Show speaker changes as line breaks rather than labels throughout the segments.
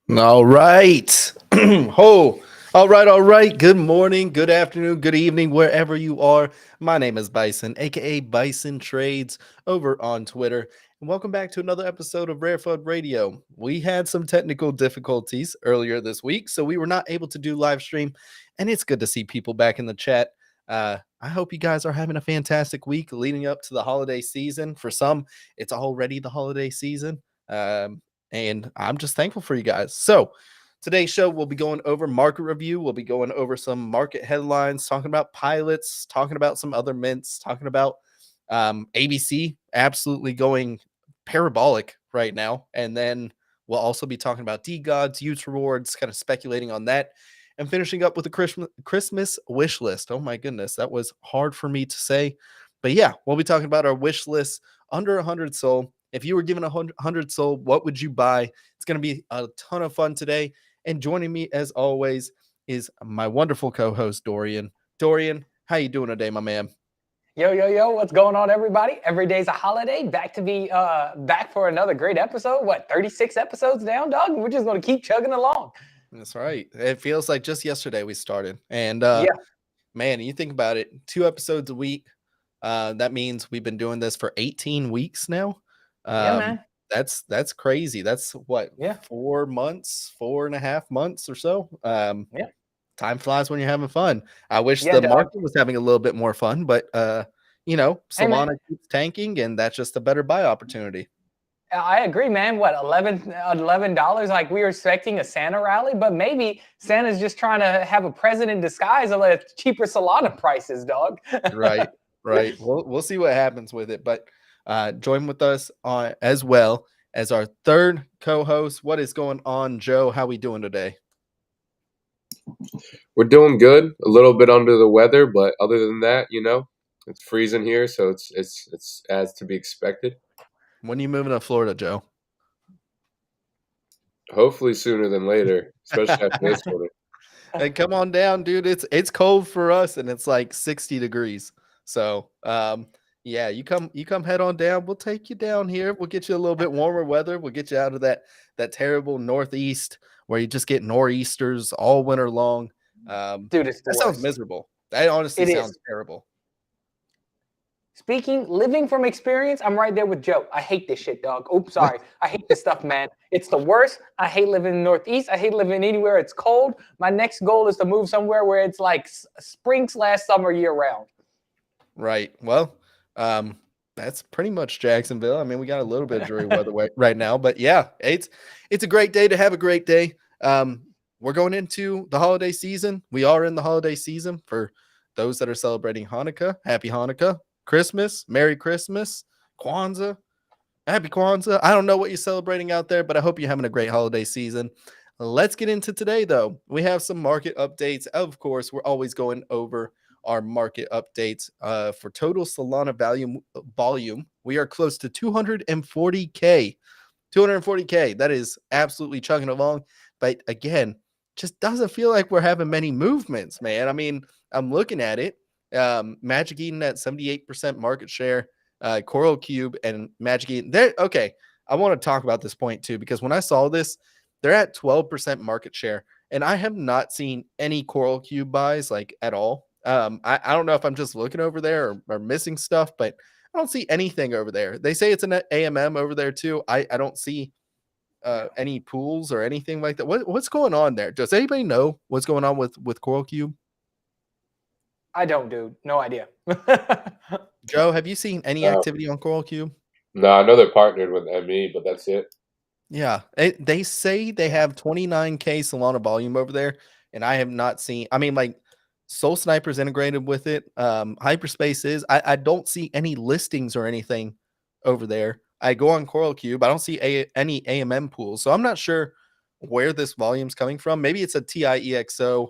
All right. All right. Good morning, good afternoon, good evening, wherever you are. My name is Bison, aka Bison Trades, over on Twitter. And welcome back to another episode of RareFUD Radio. We had some technical difficulties earlier this week, so we were not able to do live stream. And it's good to see people back in the chat. I hope you guys are having a fantastic week leading up to the holiday season. For some, it's already the holiday season. And I'm just thankful for you guys. So, today's show, we'll be going over market review. We'll be going over some market headlines, talking about pilots, talking about some other mints, talking about ABC absolutely going parabolic right now. And then we'll also be talking about DeGods, youth rewards, kind of speculating on that, and finishing up with the Christmas wish list. Oh my goodness, that was hard for me to say. But yeah, we'll be talking about our wish list under 100 Sol. If you were given 100 Sol, what would you buy? It's going to be a ton of fun today. And joining me, as always, is my wonderful co-host, Dorian. Dorian, how you doing today, my man?
Yo, what's going on, everybody? Every day's a holiday. Back to be back for another great episode. What, 36 episodes down, dog? We're just going to keep chugging along.
That's right. It feels like just yesterday we started. And
Yeah.
man, you think about it, 2 episodes a week. That means we've been doing this for 18 weeks now.
Yeah, man.
That's crazy. That's what,
Yeah.
4 months, 4.5 months or so.
Yeah.
Time flies when you're having fun. I wish
Yeah,
the
dog.
market was having a little bit more fun, but
Hey, man.
Solana keeps tanking, and that's just a better buy opportunity.
I agree, man. What, $11? Like, we were expecting a Santa rally, but maybe Santa's just trying to have a present in disguise of cheaper Solana prices, dog.
Right. We'll see what happens with it, but join with us on as well as our third co-host. What is going on, Joe? How we doing today?
We're doing good. A little bit under the weather, but other than that, it's freezing here, so it's as to be expected.
When are you moving to Florida, Joe?
Hopefully sooner than later, especially after this winter.
Hey, come on down, dude. It's cold for us, and it's like 60 degrees. So, yeah, you come head on down. We'll take you down here. We'll get you a little bit warmer weather. We'll get you out of that terrible northeast where you just get nor'easters all winter long.
Dude, it's the
that sounds
worst.
miserable. That honestly
It
sounds
is.
terrible.
Living from experience, I'm right there with Joe. I hate this shit, dog. Oops, sorry. I hate this stuff, man. It's the worst. I hate living in the Northeast. I hate living anywhere it's cold. My next goal is to move somewhere where it's like spring/summer year round.
Right. Well, that's pretty much Jacksonville. I mean, we got a little bit of dreary weather right now, but yeah, it's a great day to have a great day. We're going into the holiday season. We are in the holiday season. For those that are celebrating Hanukkah, happy Hanukkah. Christmas, Merry Christmas, Kwanzaa, Happy Kwanzaa. I don't know what you're celebrating out there, but I hope you're having a great holiday season. Let's get into today, though. We have some market updates. Of course, we're always going over our market updates for total Solana volume. We are close to 240K. 240K. That is absolutely chugging along. But again, just doesn't feel like we're having many movements, man. I mean, I'm looking at it. Magic Eden at 78% market share, Coral Cube and Magic Eden. Okay, I want to talk about this point too, because when I saw this, they're at 12% market share, and I have not seen any Coral Cube buys like at all. I don't know if I'm just looking over there or missing stuff, but I don't see anything over there. They say it's an AMM over there too. I don't see any pools or anything like that. What's going on there? Does anybody know what's going on with Coral Cube?
I don't, dude. No idea.
Joe, have you seen any activity on Coral Cube?
No, I know they're partnered with ME, but that's it.
Yeah, they say they have 29K Solana volume over there, and I have not seen. I mean, like Soul Sniper's integrated with it. Hyperspace is. I don't see any listings or anything over there. I go on Coral Cube. I don't see any AMM pools, so I'm not sure where this volume's coming from. Maybe it's a TIEXO.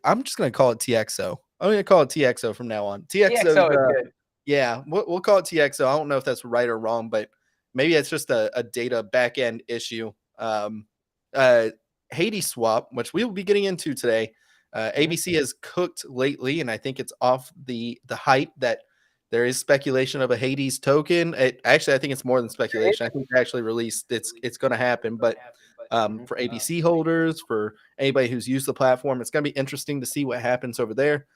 I'm just gonna call it TXO. I'm gonna call it TXO from now on. TXO is
good.
Yeah, we'll call it TXO. I don't know if that's right or wrong, but maybe it's just a data backend issue. Hades swap, which we will be getting into today. ABC has cooked lately, and I think it's off the hype that There is speculation of a Hades token. Actually, I think it's more than speculation. I think they actually released it's going to happen. But for ABC holders, for anybody who's used the platform, it's going to be interesting to see what happens over there.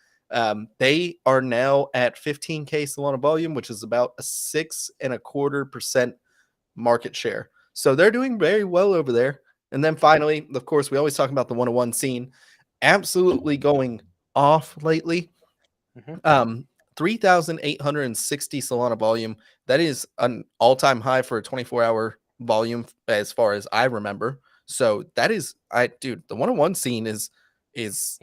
They are now at 15K Solana volume, which is about a 6.25% market share. So they're doing very well over there. And then finally, of course, we always talk about the 101 scene, absolutely going off lately. 3,860 Solana volume. That is an all-time high for a 24-hour volume as far as I remember. So that is, dude, the 101 scene is it's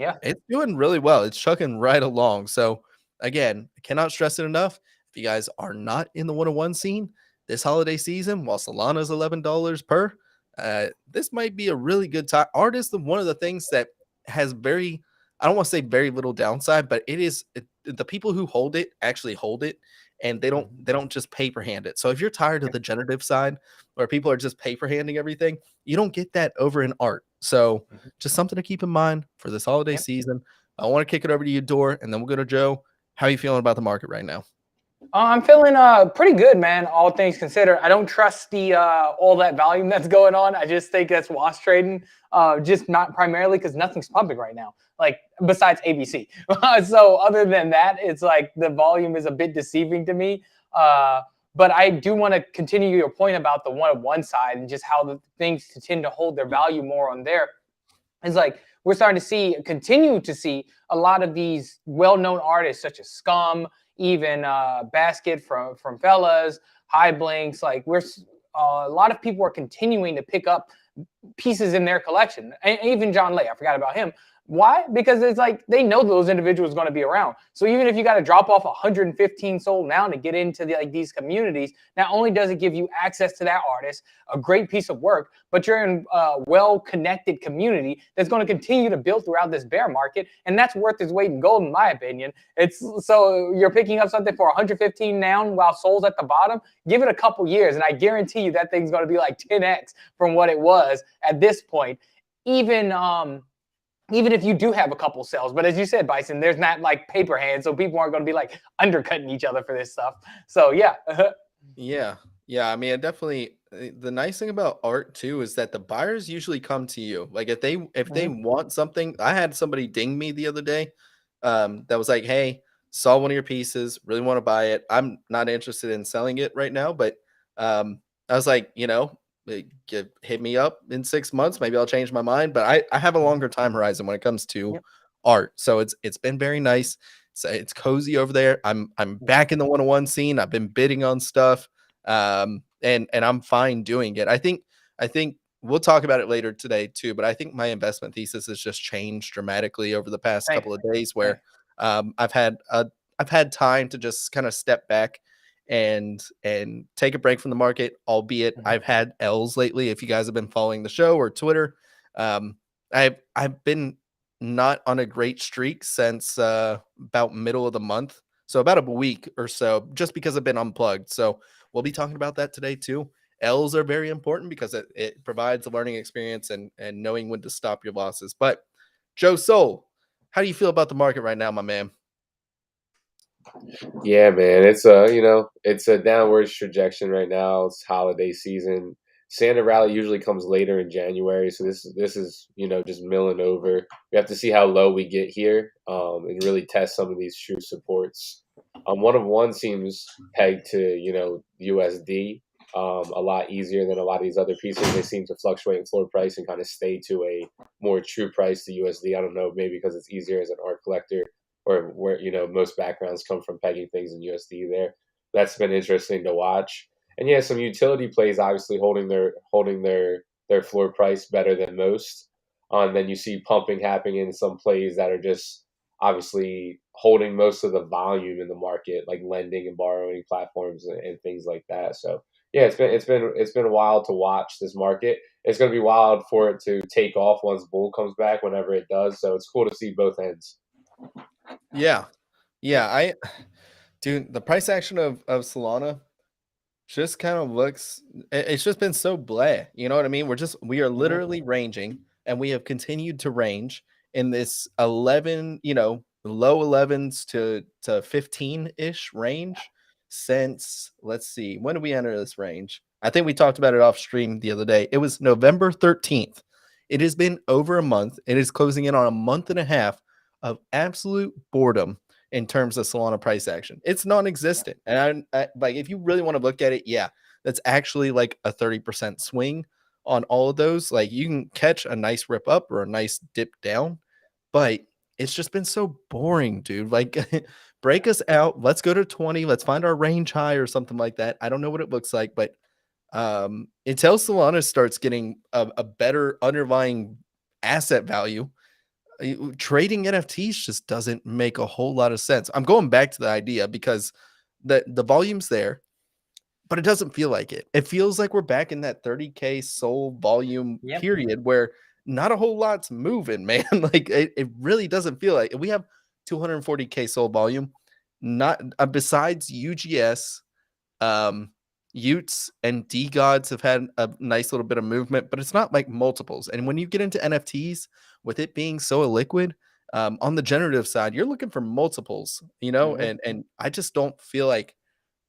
doing really well. It's chugging right along. So again, I cannot stress it enough. If you guys are not in the 101 scene this holiday season, while Solana is $11 per, this might be a really good time. Art is one of the things that has I don't want to say very little downside, but the people who hold it actually hold it, and they don't just paper hand it. So if you're tired of the generative side where people are just paper handing everything, you don't get that over in art. So just something to keep in mind for this holiday season. I want to kick it over to you, Dor, and then we'll go to Joe. How are you feeling about the market right now?
I'm feeling pretty good, man. All things considered, I don't trust the all that volume that's going on. I just think that's wash trading, just not primarily because nothing's pumping right now. Like besides ABC. So other than that, it's like the volume is a bit deceiving to me. But I do want to continue your point about the one-on-one side and just how the things tend to hold their value more on there. It's like we're starting to continue to see a lot of these well-known artists such as Scum, even Basket from Fellas, High Blinks. Like a lot of people are continuing to pick up pieces in their collection. And even John Lay, I forgot about him. Why? Because it's like they know those individuals are going to be around. So even if you got to drop off 115 sold now to get into these communities, not only does it give you access to that artist, a great piece of work, but you're in a well-connected community that's going to continue to build throughout this bear market, and that's worth its weight in gold, in my opinion. So you're picking up something for 115 now while Sol's at the bottom. Give it a couple years, and I guarantee you that thing's going to be like 10x from what it was at this point. Even if you do have a couple sales. But as you said, Bison, there's not like paper hands, so people aren't going to be like undercutting each other for this stuff. So yeah.
Yeah. I mean, it definitely, the nice thing about art too is that the buyers usually come to you. Like if they want something, I had somebody ding me the other day that was like, hey, saw one of your pieces, really want to buy it. I'm not interested in selling it right now, but I was like, hit me up in 6 months, maybe I'll change my mind. But I have a longer time horizon when it comes to art, so it's been very nice. It's cozy over there. I'm back in the 101 scene. I've been bidding on stuff, and I'm fine doing it. I think we'll talk about it later today too, but I think my investment thesis has just changed dramatically over the past couple of days, where I've had time to just kind of step back and take a break from the market, albeit I've had L's lately. If you guys have been following the show or Twitter, I've been not on a great streak since about middle of the month. So about a week or so, just because I've been unplugged. So we'll be talking about that today too. L's are very important because it provides a learning experience and knowing when to stop your losses. But Joe Soul, how do you feel about the market right now, my man?
Yeah, man, it's a downward trajectory right now. It's holiday season. Santa rally usually comes later in January, so this is just milling over. We have to see how low we get here, and really test some of these true supports. One of one seems pegged to USD, a lot easier than a lot of these other pieces. They seem to fluctuate in floor price and kind of stay to a more true price to USD. I don't know, maybe because it's easier as an art collector, or where most backgrounds come from pegging things in USD there. That's been interesting to watch. And yeah, some utility plays obviously holding their floor price better than most. And then you see pumping happening in some plays that are just obviously holding most of the volume in the market, like lending and borrowing platforms and things like that. So yeah, it's been a while to watch this market. It's going to be wild for it to take off once bull comes back, whenever it does. So it's cool to see both ends.
Yeah. Dude, the price action of Solana just kind of looks, it's just been so blah. You know what I mean? We are literally ranging, and we have continued to range in this 11, low 11s to 15-ish range since, let's see, when did we enter this range? I think we talked about it off stream the other day. It was November 13th. It has been over a month. It is closing in on a month and a half of absolute boredom in terms of Solana price action. It's non-existent. And I like, if you really want to look at it, yeah, that's actually like a 30% swing on all of those. Like, you can catch a nice rip up or a nice dip down, but it's just been so boring, dude. Like, break us out. Let's go to 20. Let's find our range high or something like that. I don't know what it looks like, but until Solana starts getting a better underlying asset value, trading NFTs just doesn't make a whole lot of sense. I'm going back to the idea because the volume's there, but it doesn't feel like it. It feels like we're back in that 30K soul volume period where not a whole lot's moving, man. Like, it really doesn't feel like we have 240K soul volume. Not besides UGS, Utes and D Gods have had a nice little bit of movement, but it's not like multiples. And when you get into NFTs, with it being so illiquid, on the generative side, you're looking for multiples, and I just don't feel like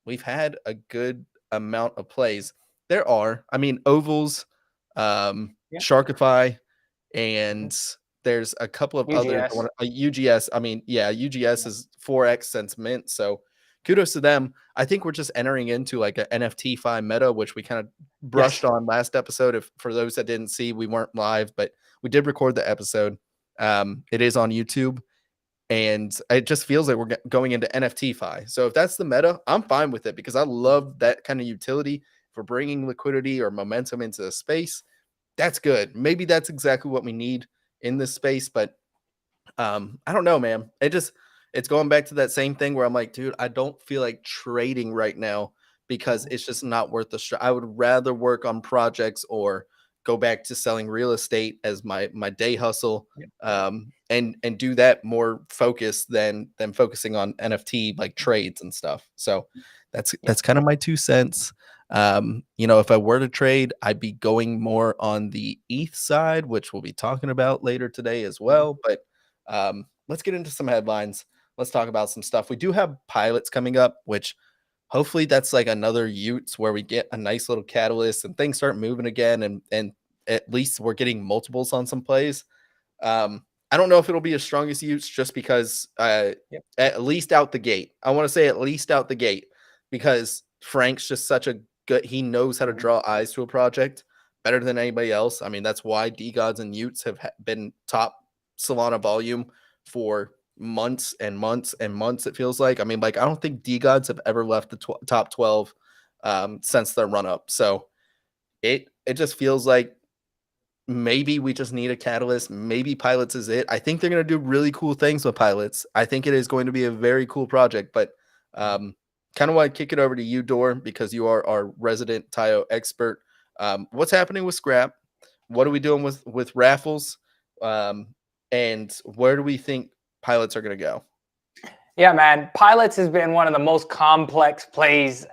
we've had a good amount of plays. There are, I mean, Ovals, Sharkify, and there's a couple of others. UGS. I mean, yeah, UGS is 4x since mint, so kudos to them. I think we're just entering into like an NFT-fi meta, which we kind of brushed on last episode. If for those that didn't see, we weren't live, but we did record the episode. It is on YouTube, and it just feels like we're going into NFT-fi. So if that's the meta, I'm fine with it because I love that kind of utility for bringing liquidity or momentum into the space. That's good. Maybe that's exactly what we need in this space, but I don't know, man. It's going back to that same thing where I'm like, dude, I don't feel like trading right now because it's just not worth the I would rather work on projects or go back to selling real estate as my day hustle, and do that more focused than focusing on NFT like trades and stuff. So that's kind of my 2 cents. If I were to trade, I'd be going more on the ETH side, which we'll be talking about later today as well. But let's get into some headlines. Let's talk about some stuff. We do have pilots coming up, which hopefully that's like another Utes where we get a nice little catalyst and things start moving again. And at least we're getting multiples on some plays. I don't know if it'll be as strong as Utes just because at least out the gate. I want to say at least out the gate because Frank's just such a good, he knows how to draw eyes to a project better than anybody else. I mean, that's why D-Gods and Utes have been top Solana volume for months and months and months, it feels like. I mean, like, I don't think D-Gods have ever left the top 12 since their run up. So it just feels like maybe we just need a catalyst. Maybe pilots is it. I think they're going to do really cool things with pilots. I think it is going to be a very cool project, but kind of want to kick it over to you, Dor, because you are our resident Tayo expert. What's happening with Scrap? What are we doing with raffles? And where do we think pilots are going to go?
Yeah, man. Pilots has been one of the most complex plays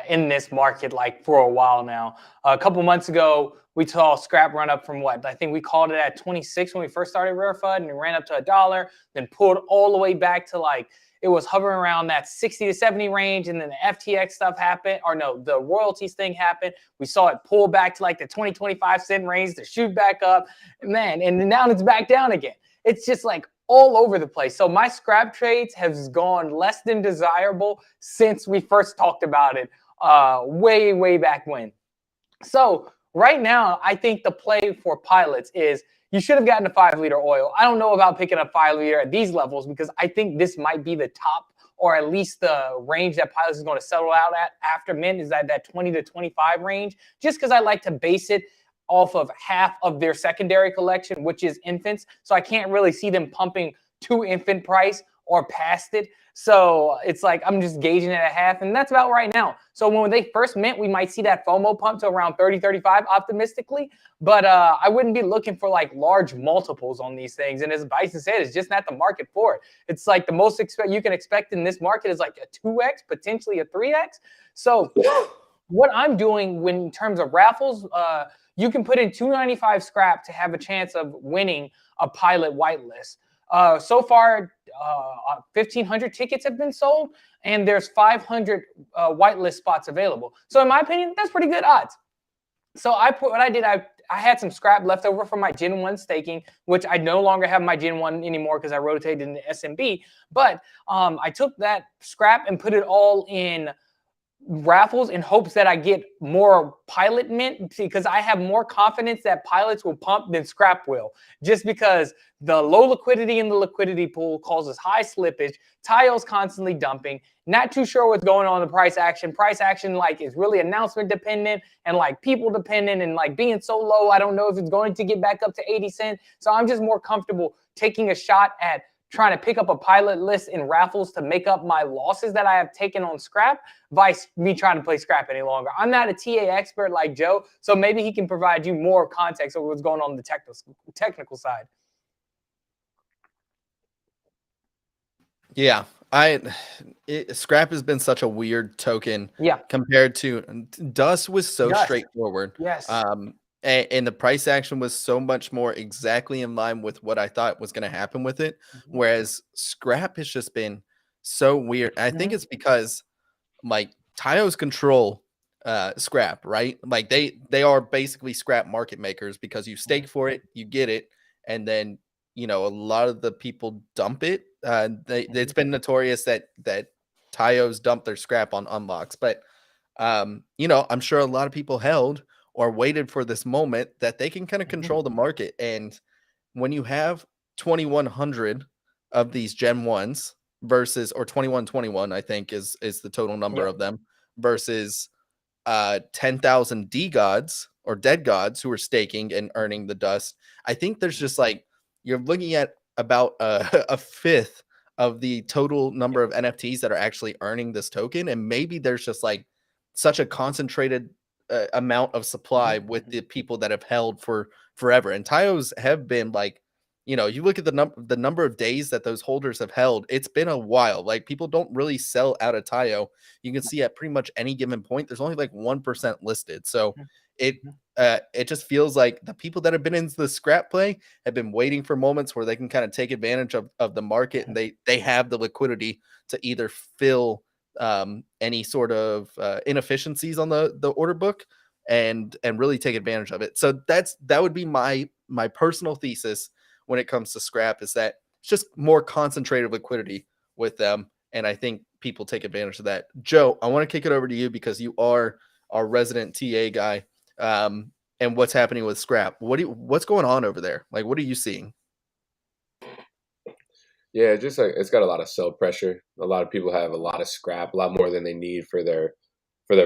in this market, like for a while now. A couple months ago, we saw Scrap run up from what? I think we called it at 26 when we first started RareFUD, and it ran up to $1, then pulled all the way back to like, it was hovering around that 60 to 70 range, and then the FTX stuff happened, or no, the royalties thing happened. We saw it pull back to like the 20, 25 cent range to shoot back up, man, and now it's back down again. It's just like all over the place. So my Scrap trades have gone less than desirable since we first talked about it way back when. So right now, I think the play for pilots is you should have gotten a 5-liter oil. I don't know about picking up 5-liter at these levels because I think this might be the top, or at least the range that pilots is going to settle out at after mint is at that 20 to 25 range, just because I like to base it off of half of their secondary collection, which is infants. So I can't really see them pumping to infant price or past it. So it's like I'm just gauging it at half, and that's about right now. So when they first mint, we might see that FOMO pump to around 30, 35 optimistically, but I wouldn't be looking for like large multiples on these things. And as Bison said, it's just not the market for it. It's like the most you can expect in this market is like a 2x, potentially a 3x. So what I'm doing when in terms of raffles, you can put in 295 Scrap to have a chance of winning a pilot whitelist. So far, 1,500 tickets have been sold, and there's 500 whitelist spots available. So in my opinion, that's pretty good odds. So I had some scrap left over from my Gen 1 staking, which I no longer have my Gen 1 anymore because I rotated into SMB. But I took that scrap and put it all in raffles in hopes that I get more pilot mint, because I have more confidence that pilots will pump than scrap will, just because the low liquidity in the liquidity pool causes high slippage. TIO's constantly dumping. Not too sure what's going on in the price action. Price action like is really announcement dependent and like people dependent, and like being so low, I don't know if it's going to get back up to 80 cents. So I'm just more comfortable taking a shot at trying to pick up a pilot list in raffles to make up my losses that I have taken on scrap, vice me trying to play scrap any longer. I'm not a TA expert like Joe, so maybe he can provide you more context of what's going on the technical side.
Yeah, scrap has been such a weird token.
Yeah,
compared to Dust was so
Dust.
straightforward.
Yes.
And the price action was so much more exactly in line with what I thought was going to happen with it. Whereas scrap has just been so weird. I think it's because like TIOs control scrap, right? Like they are basically scrap market makers because you stake for it, you get it, and then a lot of the people dump it. It's been notorious that TIOs dump their scrap on unlocks, but I'm sure a lot of people held or waited for this moment that they can kind of control the market. And when you have 2,100 of these Gen 1s versus, or 2,121, I think is the total number of them, versus 10,000 D gods or dead gods who are staking and earning the dust, I think there's just like, you're looking at about a fifth of the total number of NFTs that are actually earning this token. And maybe there's just like such a concentrated amount of supply with the people that have held for forever. And TIOs have been like, you look at the number of days that those holders have held, it's been a while. Like people don't really sell out of TIO. You can see at pretty much any given point, there's only like 1% listed. So it just feels like the people that have been into the scrap play have been waiting for moments where they can kind of take advantage of the market, and they have the liquidity to either fill any sort of inefficiencies on the order book and really take advantage of it. So that would be my personal thesis when it comes to scrap, is that it's just more concentrated liquidity with them. And I think people take advantage of that. Joe, I want to kick it over to you because you are our resident TA guy. And what's happening with scrap? What's going on over there? Like, what are you seeing?
Yeah, just like it's got a lot of sell pressure. A lot of people have a lot of scrap, a lot more than they need for their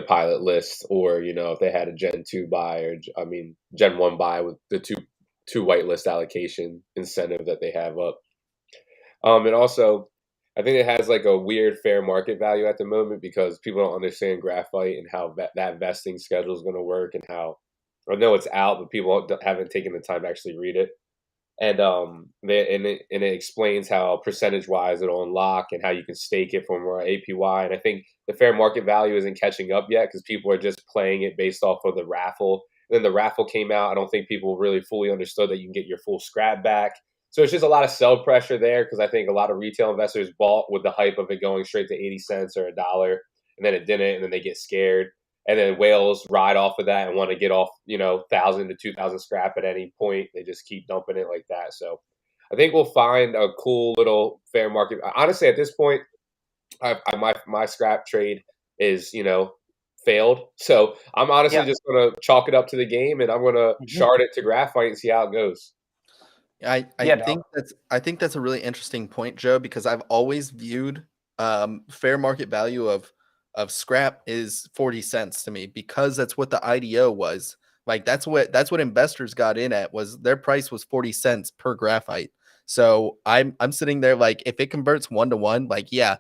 pilot list, or if they had a Gen 2 buy, or Gen 1 buy with the two whitelist allocation incentive that they have up. And also, I think it has like a weird fair market value at the moment because people don't understand graphite and how that vesting schedule is going to work, and how, I know it's out, but people haven't taken the time to actually read it. And it explains how percentage wise it'll unlock and how you can stake it for more APY. And I think the fair market value isn't catching up yet because people are just playing it based off of the raffle. Then the raffle came out. I don't think people really fully understood that you can get your full scrap back. So it's just a lot of sell pressure there because I think a lot of retail investors bought with the hype of it going straight to 80 cents or $1, and then it didn't, and then they get scared. And then whales ride off of that and want to get off, 1,000 to 2,000 scrap at any point. They just keep dumping it like that. So I think we'll find a cool little fair market. Honestly, at this point, my scrap trade is, failed. So I'm honestly just going to chalk it up to the game, and I'm going to shard it to graphite and see how it goes.
I think that's a really interesting point, Joe, because I've always viewed fair market value of scrap is 40 cents to me, because that's what the IDO was. Like that's what investors got in at, was their price was 40 cents per graphite. So I'm sitting there like, if it converts 1-to-1, like, yeah,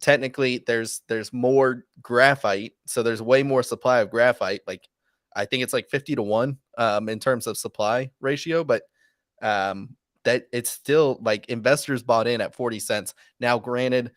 technically there's more graphite, so there's way more supply of graphite. Like I think it's like 50-to-1 in terms of supply ratio, but that it's still like investors bought in at 40 cents. Now, granted,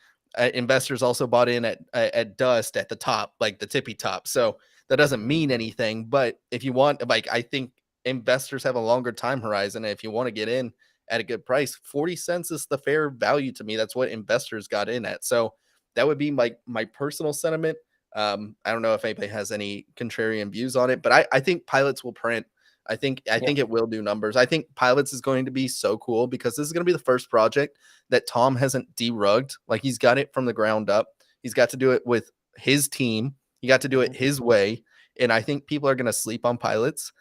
investors also bought in at dust at the top, like the tippy top. So that doesn't mean anything. But if you want, like, I think investors have a longer time horizon. And if you want to get in at a good price. 40 cents is the fair value to me. That's what investors got in at. So that would be my personal sentiment. I don't know if anybody has any contrarian views on it, but I think pilots will print. I think it will do numbers. I think pilots is going to be so cool because this is going to be the first project that Tom hasn't derugged. Like, he's got it from the ground up. He's got to do it with his team. He got to do it his way. And I think people are going to sleep on pilots,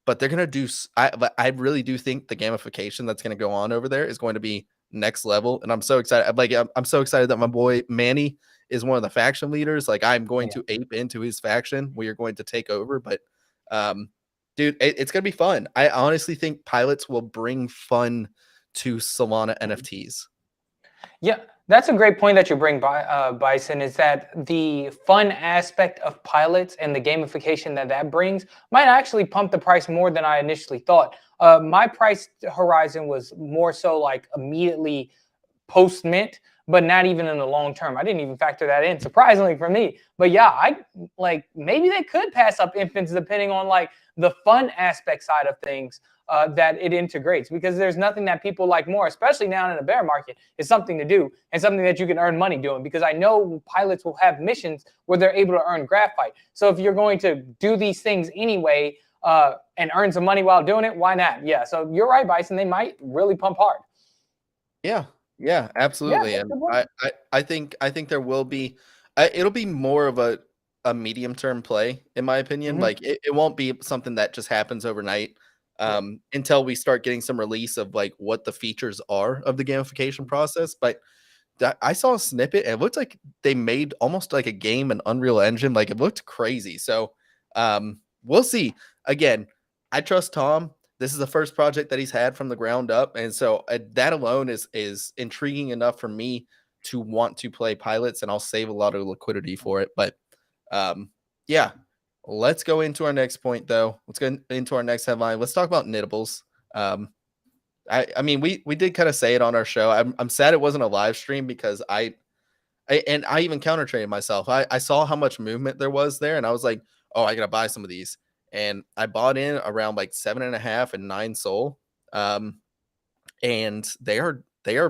but they're going to do. I really do think the gamification that's going to go on over there is going to be next level. And I'm so excited. Like, I'm so excited that my boy Manny is one of the faction leaders. Like, I'm going to ape into his faction. We are going to take over. But, dude, it's going to be fun. I honestly think pilots will bring fun to Solana NFTs.
Yeah, that's a great point that you bring, Bison, is that the fun aspect of pilots and the gamification that brings might actually pump the price more than I initially thought. My price horizon was more so like immediately post-mint, but not even in the long term. I didn't even factor that in, surprisingly for me. But yeah, maybe they could pass up infants depending on like the fun aspect side of things that it integrates, because there's nothing that people like more, especially now in a bear market, is something to do and something that you can earn money doing, because I know pilots will have missions where they're able to earn graphite. So if you're going to do these things anyway and earn some money while doing it, why not? Yeah, so you're right, Bison. They might really pump hard.
Yeah, absolutely.
Yeah,
and I think there will be, it'll be more of a medium term play, in my opinion. Like, it won't be something that just happens overnight until we start getting some release of like what the features are of the gamification process. But I saw a snippet and it looked like they made almost like a game in Unreal Engine. Like, it looked crazy. So we'll see. Again, I trust Tom. This is the first project that he's had from the ground up. And so that alone is intriguing enough for me to want to play pilots, and I'll save a lot of liquidity for it. But yeah, let's go into our next point, though. Let's go into our next headline. Let's talk about knittables. I mean, we did kind of say it on our show. I'm sad it wasn't a live stream because I even counter traded myself. I saw how much movement there was there, and I was like, oh, I gotta buy some of these. And I bought in around like 7.5 and 9 SOL. And they are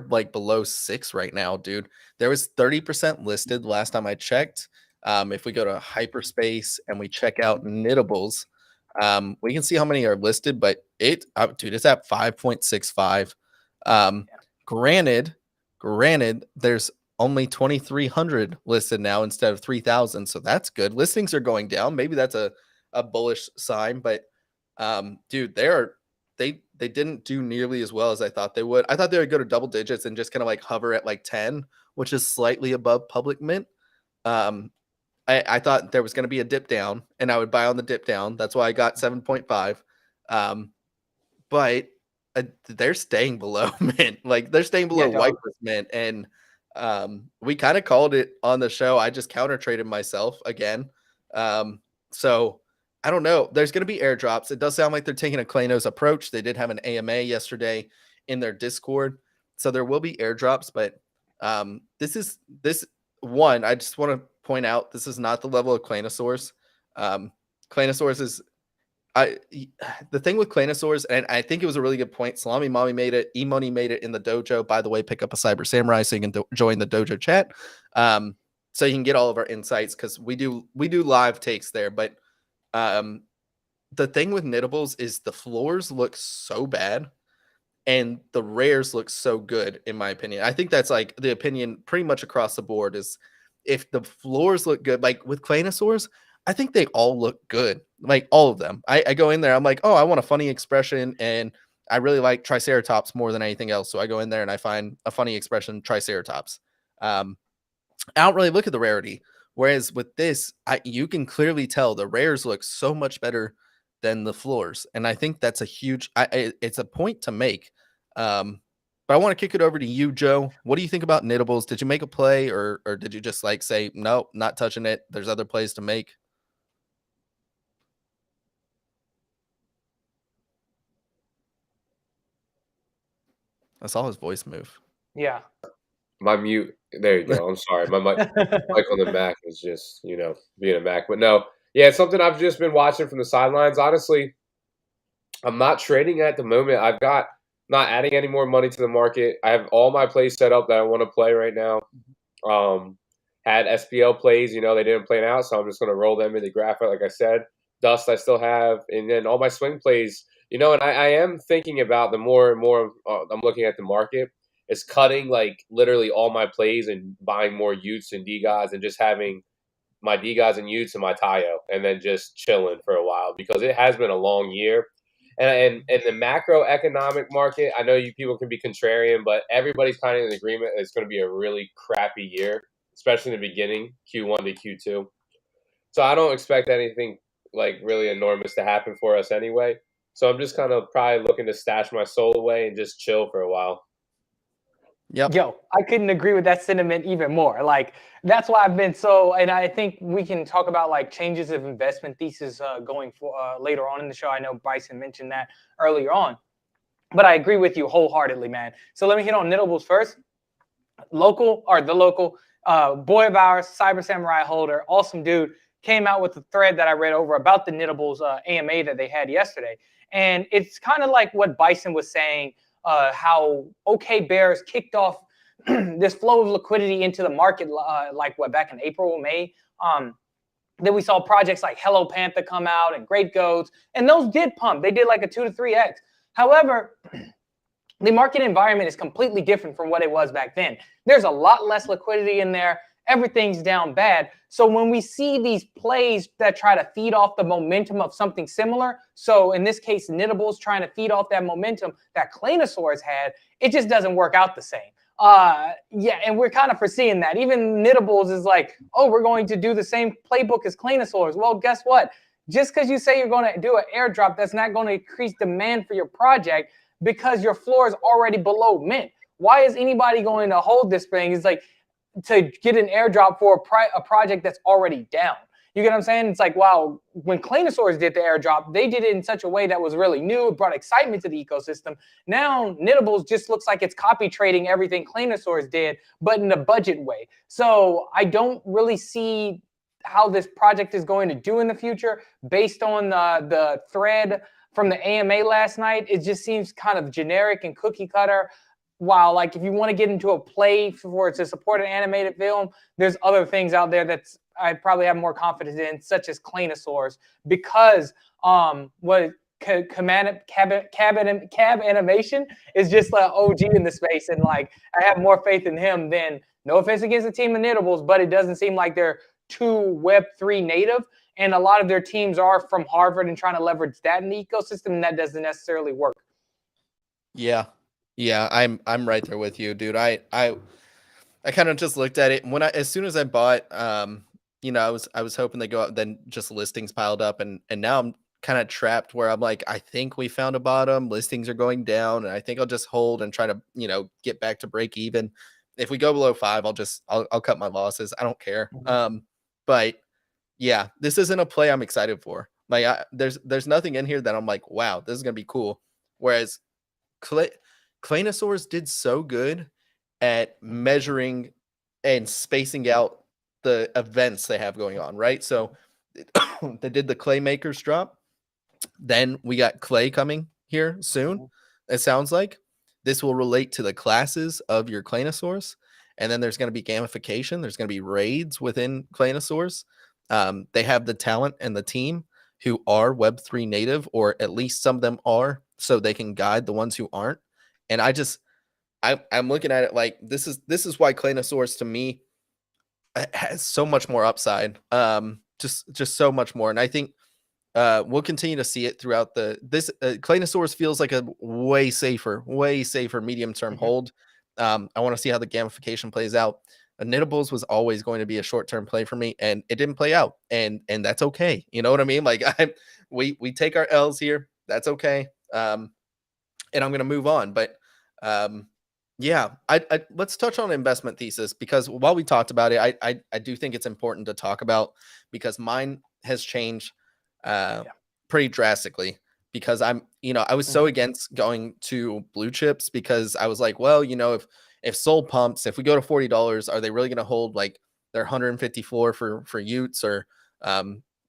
like below 6 right now, dude. There was 30% listed last time I checked. If we go to hyperspace and we check out knittables, we can see how many are listed, but dude, it's at 5.65. Granted, there's only 2,300 listed now instead of 3,000, so that's good. Listings are going down. Maybe that's a bullish sign, but dude, they didn't do nearly as well as I thought they would. I thought they would go to double digits and just kind of like hover at like 10, which is slightly above public mint. I thought there was going to be a dip down, and I would buy on the dip down. That's why I got 7.5. But they're staying below mint. Like, they're staying below whitelist mint, and we kind of called it on the show. I just counter traded myself again. So I don't know. There's going to be airdrops. It does sound like they're taking a Klanos approach. They did have an AMA yesterday in their Discord, so there will be airdrops. But this one, I just want to point out, this is not the level of Klanosaurs. Klanosaurs is the thing with Klanosaurs, and I think it was a really good point. Salami Mommy made it. E-Money made it in the dojo. By the way, pick up a Cyber Samurai so you can join the dojo chat. So you can get all of our insights, because we do live takes there. But the thing with knittables is the floors look so bad and the rares look so good, in my opinion. I think that's like the opinion pretty much across the board, is if the floors look good, like with Klanosaurs, I think they all look good. Like, all of them. I go in there, I'm like, oh, I want a funny expression, and I really like Triceratops more than anything else. So I go in there and I find a funny expression, Triceratops. I don't really look at the rarity. Whereas with this, you can clearly tell the rares look so much better than the floors. And I think that's a huge, it's a point to make. But I want to kick it over to you, Joe. What do you think about knittables? Did you make a play, or did you just like say, no, not touching it? There's other plays to make. I saw his voice move.
Yeah.
My mute. There you go. I'm sorry. My mic on the Mac is just, being a Mac. But no, yeah, it's something I've just been watching from the sidelines. Honestly, I'm not trading at the moment. I've got not adding any more money to the market. I have all my plays set up that I want to play right now. Had SPL plays, they didn't play out, so I'm just going to roll them into Graphite, like I said. Dust I still have, and then all my swing plays, and I am thinking about the more and more I'm looking at the market, is cutting like literally all my plays and buying more Utes and D-Gods and just having my D-Gods and Utes and my Tayo and then just chilling for a while because it has been a long year. And the macroeconomic market, I know you people can be contrarian, but everybody's kind of in agreement it's going to be a really crappy year, especially in the beginning, Q1 to Q2. So I don't expect anything like really enormous to happen for us anyway. So I'm just kind of probably looking to stash my soul away and just chill for a while.
Yep.
Yo, I couldn't agree with that sentiment even more. Like, that's why I've been so, and I think we can talk about like changes of investment thesis going for later on in the show. I know Bryson mentioned that earlier on, but I agree with you wholeheartedly, man. So let me hit on Nittables first. The local boy of ours, Cyber Samurai holder, awesome dude, came out with a thread that I read over about the Nittables AMA that they had yesterday. And it's kind of like what Bison was saying, how OK Bears kicked off this flow of liquidity into the market, back in April, May. Then we saw projects like Hello Panther come out and Great Goats, and those did pump. They did like a 2 to 3x. However, the market environment is completely different from what it was back then. There's a lot less liquidity in there. Everything's down bad. So when we see these plays that try to feed off the momentum of something similar, so in this case, Nittables trying to feed off that momentum that Claynosaurus had, it just doesn't work out the same. And we're kind of foreseeing that. Even Nittables is like, oh, we're going to do the same playbook as Claynosaurus. Well, guess what? Just because you say you're going to do an airdrop, that's not going to increase demand for your project because your floor is already below mint. Why is anybody going to hold this thing? It's like, to get an airdrop for a project that's already down. You get what I'm saying? It's like, wow, when Claynosaurus did the airdrop, they did it in such a way that was really new. It brought excitement to the ecosystem. Now, Nittables just looks like it's copy trading everything Claynosaurus did, but in a budget way. So I don't really see how this project is going to do in the future based on the thread from the AMA last night. It just seems kind of generic and cookie cutter. While, like, if you want to get into a play for it to support an animated film, there's other things out there that I probably have more confidence in, such as Claynosaurus, because Cab Animation is just like OG in the space, and like I have more faith in him than, no offense against the team of Nittables, but it doesn't seem like they're too Web3 native, and a lot of their teams are from Harvard and trying to leverage that in the ecosystem, and that doesn't necessarily work.
Yeah. Yeah, I'm right there with you, dude. I kind of just looked at it when as soon as I bought, I was hoping they go up, then just listings piled up, and now I'm kind of trapped where I'm like, I think we found a bottom, listings are going down, and I think I'll just hold and try to, get back to break even. If we go below 5, I'll cut my losses. I don't care. But yeah, this isn't a play I'm excited for. Like there's nothing in here that I'm like, wow, this is gonna be cool. Whereas Claynosaurus did so good at measuring and spacing out the events they have going on, right? So they did the Clay Makers drop. Then we got Clay coming here soon. It sounds like this will relate to the classes of your Claynosaurus. And then there's going to be gamification. There's going to be raids within Claynosaurus. They have the talent and the team who are Web3 native, or at least some of them are, so they can guide the ones who aren't. And I'm looking at it like this is why Claynosaurus to me has so much more upside. Just so much more. And I think we'll continue to see it throughout this Claynosaurus feels like a way safer medium-term hold. I want to see how the gamification plays out. Nittables was always going to be a short-term play for me, and it didn't play out, and that's okay. You know what I mean? Like we take our L's here. That's okay. And I'm gonna move on. But yeah, I let's touch on investment thesis, because while we talked about it, I do think it's important to talk about, because mine has changed pretty drastically, because I was so against going to blue chips, because I was like, well, if Sol pumps, if we go to $40, are they really going to hold like their 150 floor for Utes, or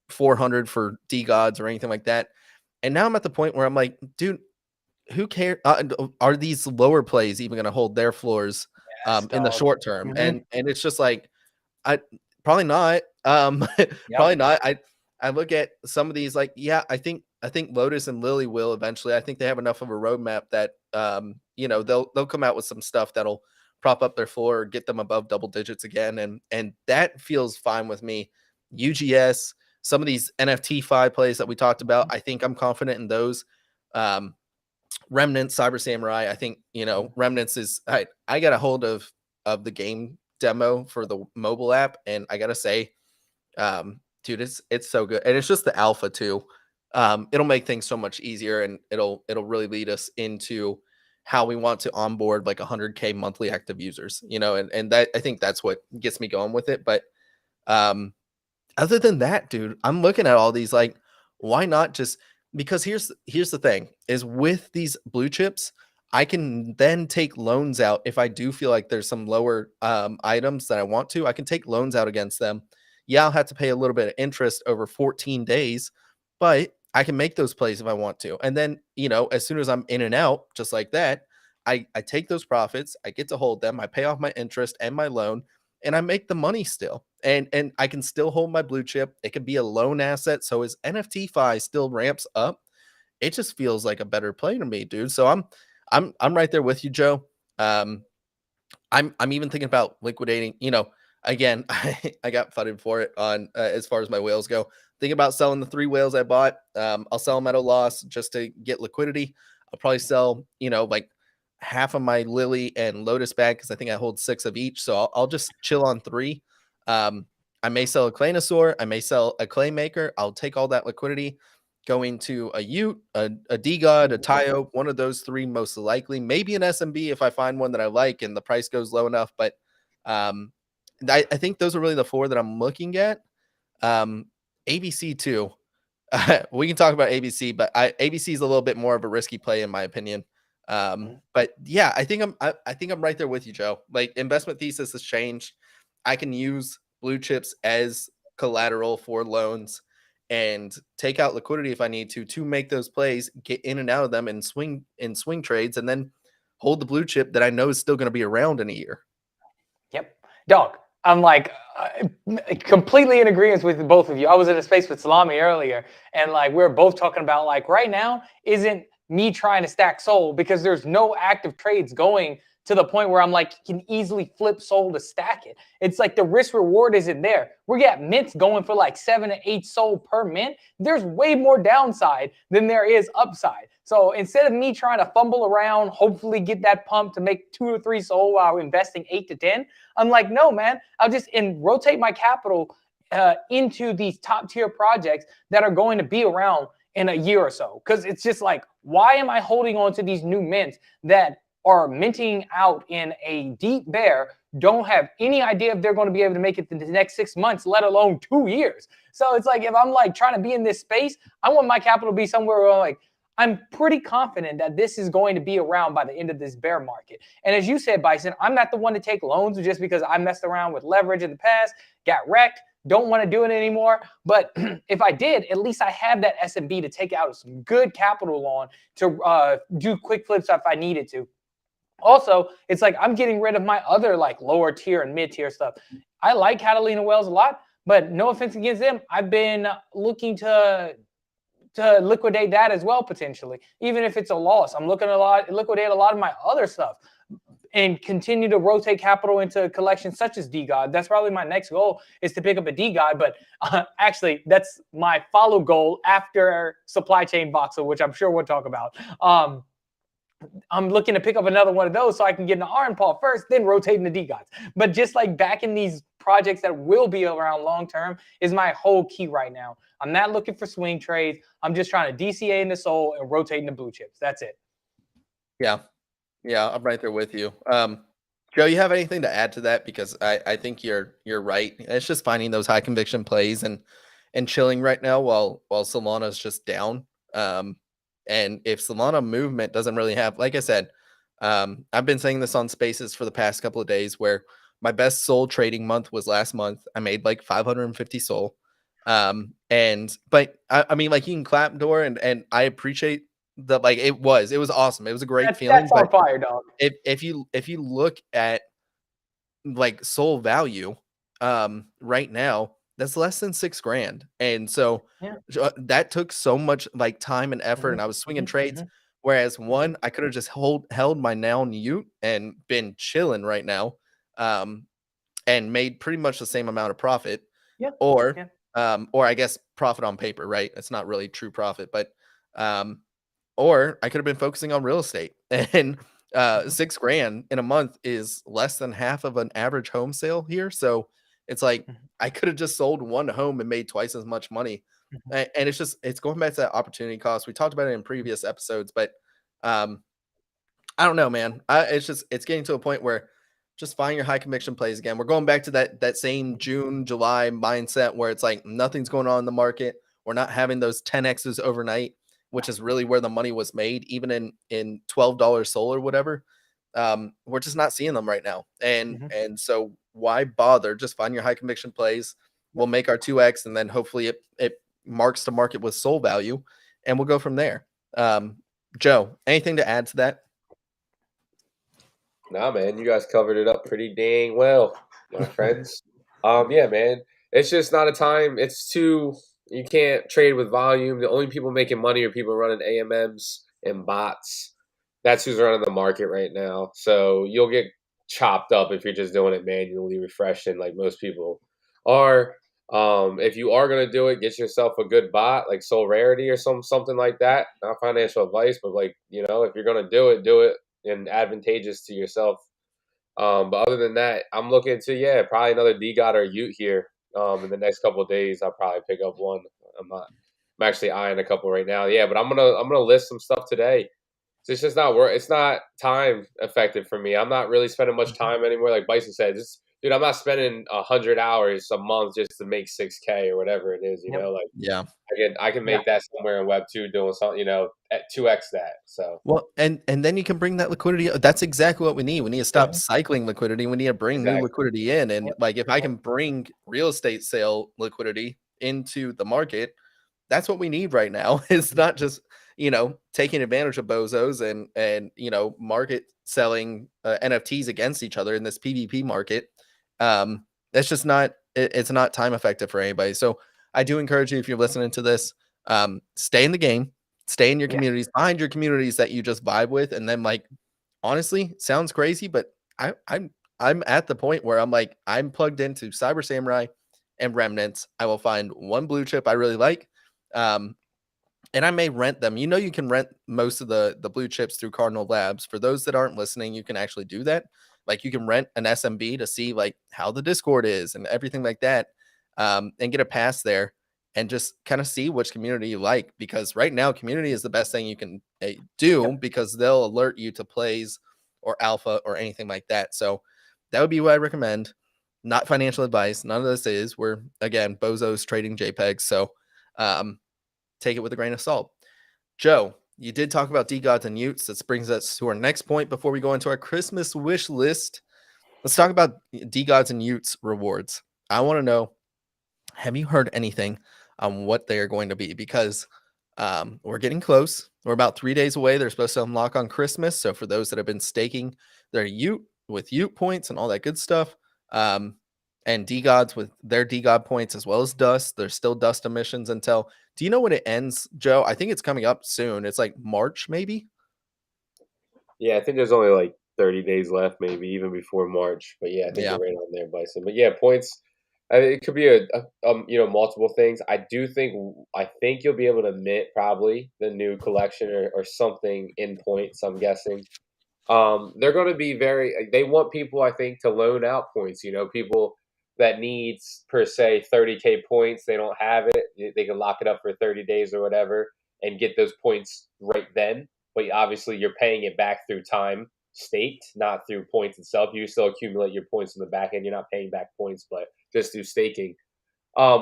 400 for D-Gods or anything like that? And now I'm at the point where I'm like, dude, who cares? Are these lower plays even going to hold their floors
Yes,
in the
dog.
short term?
Mhm.
And it's just like, I probably not. Probably
Yep.
not. I look at some of these like, yeah, I think Lotus and Lily will eventually. I think they have enough of a roadmap that they'll come out with some stuff that'll prop up their floor or get them above double digits again, and that feels fine with me. UGS, some of these NFT plays that we talked about, I think I'm confident in those. Um, Remnants, Cyber Samurai. I think Remnants is. I got a hold of the game demo for the mobile app, and I gotta say, dude, it's so good, and it's just the alpha too. It'll make things so much easier, and it'll really lead us into how we want to onboard like 100K monthly active users. And that I think that's what gets me going with it. But um, other than that, dude, I'm looking at all these like, why not just because here's the thing is with these blue chips, I can then take loans out if I do feel like there's some lower items that I want to. I can take loans out against them. Yeah, I'll have to pay a little bit of interest over 14 days, but I can make those plays if I want to. And then, as soon as I'm in and out, just like that, I take those profits, I get to hold them, I pay off my interest and my loan, and I make the money still. And I can still hold my blue chip. It could be a loan asset. So as NFT fi still ramps up, it just feels like a better play to me, dude. So I'm right there with you, Joe. Um, I'm even thinking about liquidating. Again, I got fudded for it on as far as my whales go. Thinking about selling the 3 whales I bought. I'll sell them at a loss just to get liquidity. I'll probably sell, like half of my Lily and Lotus bag because I think I hold 6 of each. So I'll just chill on 3. I may sell a Claynosaur. I may sell a Claymaker. I'll take all that liquidity, go into a Ute, a D-God, a Tayo, one of those 3 most likely. Maybe an SMB if I find one that I like and the price goes low enough. But I think those are really the 4 that I'm looking at. ABC too. We can talk about ABC, but ABC is a little bit more of a risky play in my opinion. But yeah, I think I'm right there with you, Joe. Like investment thesis has changed. I can use blue chips as collateral for loans and take out liquidity if I need to make those plays, get in and out of them and swing trades, and then hold the blue chip that I know is still going to be around in a year.
Yep. Dog, I'm like completely in agreement with both of you. I was in a space with Salami earlier, and like we were both talking about like right now isn't me trying to stack Sol because there's no active trades going to the point where I'm like can easily flip Sol to stack it. It's like the risk reward isn't there. We got mints going for like 7 to 8 Sol per mint. There's way more downside than there is upside. So instead of me trying to fumble around, hopefully get that pump to make 2 or 3 Sol while investing 8 to 10, I'm like, no, man, I'll just rotate my capital into these top tier projects that are going to be around in a year or so. Because it's just like, why am I holding on to these new mints that are minting out in a deep bear, don't have any idea if they're going to be able to make it to the next 6 months, let alone 2 years. So it's like, if I'm like trying to be in this space, I want my capital to be somewhere where like, I'm pretty confident that this is going to be around by the end of this bear market. And as you said, Bison, I'm not the one to take loans just because I messed around with leverage in the past, got wrecked, don't want to do it anymore. But if I did, at least I have that SMB to take out some good capital on to do quick flips if I needed to. Also, it's like I'm getting rid of my other like lower tier and mid tier stuff. I like Catalina Wells a lot, but no offense against them, I've been looking to liquidate that as well potentially, even if it's a loss. I'm looking to liquidate a lot of my other stuff and continue to rotate capital into collections such as D-God. That's probably my next goal is to pick up a D-God, but actually that's my follow goal after supply chain voxel, which I'm sure we'll talk about. I'm looking to pick up another one of those so I can get an iron paw first, then rotate into D-Gods. But just like back in these projects that will be around long term is my whole key right now. I'm not looking for swing trades. I'm just trying to DCA into Sol and rotate into blue chips. That's it.
Yeah, I'm right there with you. Joe, you have anything to add to that? Because I think you're right. It's just finding those high conviction plays and chilling right now while Solana's just down. And if Solana movement doesn't really have, like I said, I've been saying this on Spaces for the past couple of days where my best Sol trading month was last month. I made like 550 Sol. But I mean, like you can clap door and I appreciate it was awesome. It was a great feeling.
That's on
But
fire, dog.
if you look at like Soul value, right now, that's less than $6,000, and so
Yeah.
that took so much like time and effort, and I was swinging trades. Whereas one, I could have just held my now Ute and been chilling right now, and made pretty much the same amount of profit,
Yeah.
or
Yeah.
or I guess profit on paper, right? It's not really true profit, but or I could have been focusing on real estate, and $6,000 in a month is less than half of an average home sale here. So it's like I could have just sold one home and made twice as much money. And it's going back to that opportunity cost. We talked about it in previous episodes, but I don't know, man. It's getting to a point where just find your high conviction plays again. We're going back to that same June, July mindset where it's like nothing's going on in the market. We're not having those 10x's overnight, which is really where the money was made, even in $12 soul or whatever. We're just not seeing them right now. And so why bother? Just find your high conviction plays. We'll make our 2x, and then hopefully it marks the market with soul value, and we'll go from there. Joe, anything to add to that?
Nah, man, you guys covered it up pretty dang well, my friends. Yeah, man, it's just not a time. You can't trade with volume. The only people making money are people running AMMs and bots. That's who's running the market right now. So you'll get chopped up if you're just doing it manually, refreshing like most people are. If you are gonna do it, get yourself a good bot like Soul Rarity or something like that. Not financial advice, but like if you're gonna do it and advantageous to yourself. But other than that, I'm looking to probably another DGOT or Ute here. In the next couple of days, I'll probably pick up one. I'm actually eyeing a couple right now. Yeah, but I'm gonna list some stuff today. It's just not work. It's not time effective for me. I'm not really spending much time anymore. Like Bison said, dude, I'm not spending 100 hours a month just to make 6K or whatever it is. Like
Yeah.
I can make that somewhere in Web 2 doing something, at 2x that. So
Well, and then you can bring that liquidity. That's exactly what we need. We need to stop cycling liquidity. We need to bring new liquidity in. And like if I can bring real estate sale liquidity into the market, that's what we need right now. It's not just taking advantage of bozos and market selling NFTs against each other in this PvP market. That's just not it's not time effective for anybody. So I do encourage you, if you're listening to this, stay in the game, stay in your communities, find your communities that you just vibe with, and then like honestly, sounds crazy, but I'm at the point where I'm plugged into Cyber Samurai and Remnants. I will find one blue chip I really like. And I may rent them. You can rent most of the blue chips through Cardinal Labs. For those that aren't listening, you can actually do that. Like you can rent an SMB to see like how the Discord is and everything like that, and get a pass there and just kind of see which community you like. Because right now, community is the best thing you can do because they'll alert you to plays or alpha or anything like that. So that would be what I recommend. Not financial advice. None of this is. We're again bozos trading JPEGs. So take it with a grain of salt. Joe, you did talk about DGOTs and Utes. This brings us to our next point before we go into our Christmas wish list. Let's talk about DGOTs and Utes rewards. I want to know, have you heard anything on what they are going to be? Because we're getting close. We're about 3 days away. They're supposed to unlock on Christmas. So for those that have been staking their Ute with Ute points and all that good stuff, and DGODs with their DGOD points as well as dust. There's still dust emissions until. Do you know when it ends, Joe? I think it's coming up soon. It's like March, maybe.
Yeah, I think there's only like 30 days left, maybe even before March. But yeah, I think you're right on there, Bison. But yeah, points. It could be multiple things. I think you'll be able to mint probably the new collection or something in points. I'm guessing. They're going to be they want people, I think, to loan out points. People that needs per se 30K points, they don't have it. They can lock it up for 30 days or whatever and get those points right then. But obviously, you're paying it back through time staked, not through points itself. You still accumulate your points in the back end. You're not paying back points, but just through staking,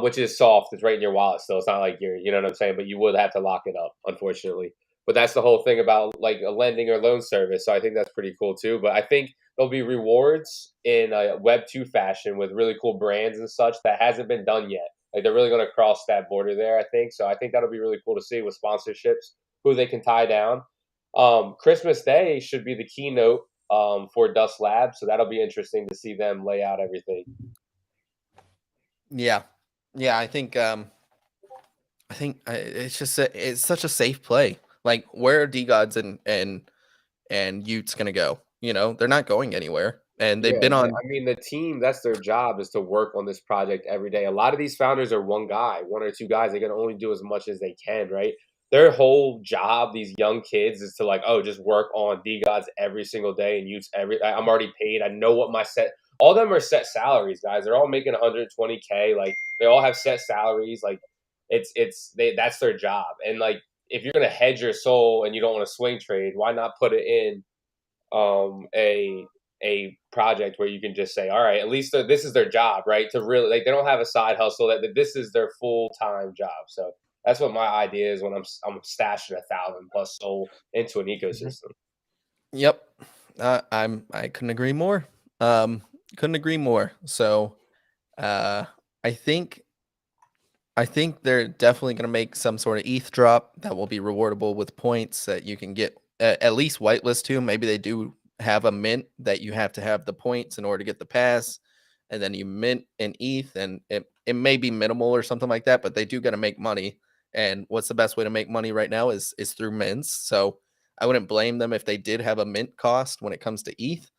which is soft. It's right in your wallet still. It's not like you know what I'm saying? But you would have to lock it up, unfortunately. But that's the whole thing about like a lending or loan service. So I think that's pretty cool too. But I think there'll be rewards in a Web 2 fashion with really cool brands and such that hasn't been done yet. Like they're really going to cross that border there, I think. So I think that'll be really cool to see with sponsorships who they can tie down. Christmas Day should be the keynote for Dust Labs, so that'll be interesting to see them lay out everything.
Yeah, I think it's just it's such a safe play. Like, where are D-Gods and Utes gonna go? You know, they're not going anywhere, and they've
Yeah,
been on.
I mean, the team, that's their job, is to work on this project every day. A lot of these founders are one guy, one or two guys. They can only do as much as they can, right? Their whole job, these young kids, is to like, oh, just work on D-Gods every single day and use I'm already paid. I know what my all of them are set salaries, guys. They're all making 120K. Like, they all have set salaries. Like, that's their job. And like, if you're gonna hedge your soul and you don't want to swing trade, why not put it in a project where you can just say, all right, at least this is their job, right? To really, like, they don't have a side hustle, that this is their full-time job. So that's what my idea is when I'm stashing 1,000+ soul into an ecosystem.
Yep, I couldn't agree more. Couldn't agree more. So I think they're definitely going to make some sort of ETH drop that will be rewardable with points that you can get at least whitelist to. Maybe they do have a mint that you have to have the points in order to get the pass, and then you mint an ETH, and it may be minimal or something like that, but they do got to make money. And what's the best way to make money right now is through mints. So I wouldn't blame them if they did have a mint cost when it comes to ETH.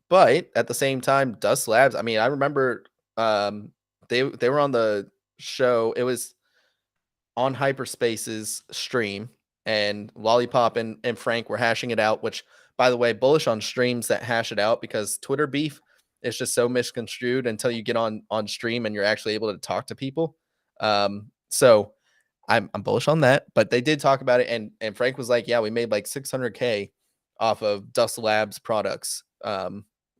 But at the same time, Dust Labs, I mean, I remember they were on the show. It was on Hyperspace's stream, and Lollipop and Frank were hashing it out, which, by the way, bullish on streams that hash it out, because Twitter beef is just so misconstrued until you get on stream and you're actually able to talk to people. So I'm bullish on that, but they did talk about it, and Frank was like, yeah, we made like 600K off of Dust Labs products.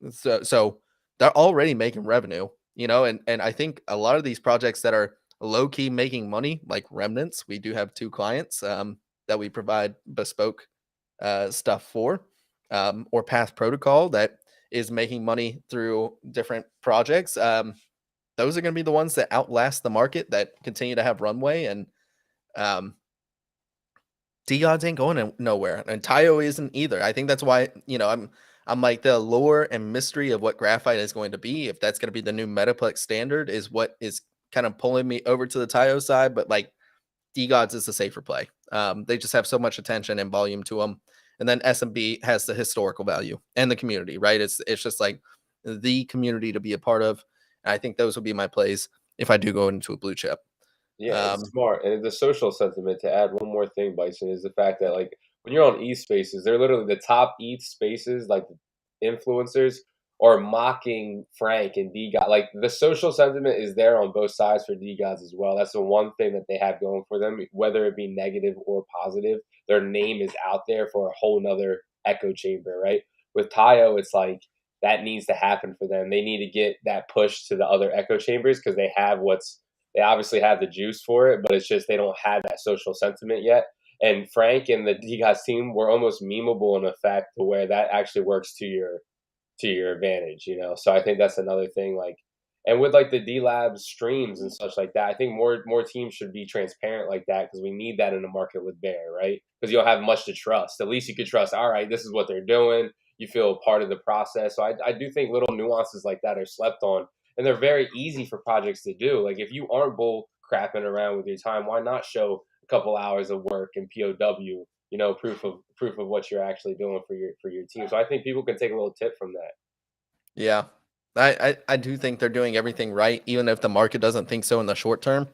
So they're already making revenue, you know, and I think a lot of these projects that are low key making money, like Remnants, we do have 2 clients that we provide bespoke stuff for, or Path Protocol that is making money through different projects. Those are going to be the ones that outlast the market, that continue to have runway, and D-Gods ain't going nowhere, and Tayo isn't either. I think that's why, you know, I'm like, the allure and mystery of what Graphite is going to be, if that's going to be the new Metaplex standard, is what is kind of pulling me over to the Tayo side. But like, D-Gods is the safer play. They just have so much attention and volume to them, and then SMB has the historical value and the community, right? It's just like the community to be a part of. And I think those would be my plays if I do go into a blue chip.
Yeah, it's smart. And the social sentiment, to add one more thing, Bison, is the fact that, like, when you're on ETH spaces, they're literally the top ETH spaces, like, influencers are mocking Frank and D-God. Like, the social sentiment is there on both sides for D-Gods as well. That's the one thing that they have going for them, whether it be negative or positive. Their name is out there for a whole nother echo chamber, right? With Tayo, it's like, that needs to happen for them. They need to get that push to the other echo chambers, because they obviously have the juice for it, but it's just they don't have that social sentiment yet. And Frank and the D-Gods team were almost memeable in effect, to where that actually works to your advantage, you know? So I think that's another thing. Like, and with like the D-Labs streams and such like that, I think more teams should be transparent like that, because we need that in the market with Bear, right? Because you don't have much to trust. At least you could trust, all right, this is what they're doing. You feel part of the process. So I do think little nuances like that are slept on, and they're very easy for projects to do. Like, if you aren't bull crapping around with your time, why not show a couple hours of work and POW, you know, proof of what you're actually doing for your team. So I think people can take a little tip from that.
Yeah, I do think they're doing everything right, even if the market doesn't think so in the short term.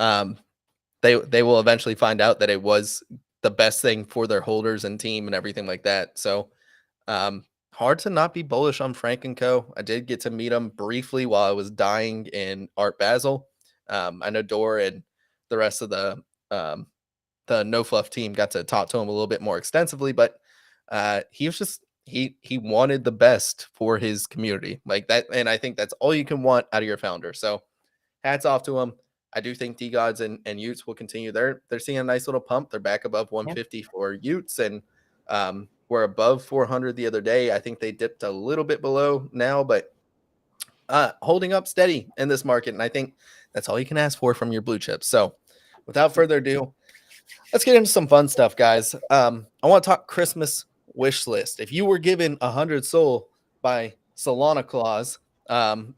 They will eventually find out that it was the best thing for their holders and team and everything like that. So hard to not be bullish on Frank and Co. I did get to meet him briefly while I was dying in Art Basel. I know Dor and the rest of the No Fluff team got to talk to him a little bit more extensively, but he was just he wanted the best for his community, like that, and I think that's all you can want out of your founder. So hats off to him. I do think D-Gods and Utes will continue. They're seeing a nice little pump. They're back above 150 for Utes, and we're above 400 the other day. I think they dipped a little bit below now, but holding up steady in this market. And I think that's all you can ask for from your blue chips. So without further ado, Let's get into some fun stuff, guys. I want to talk Christmas wish list. If you were given 100 soul by Solana Claus,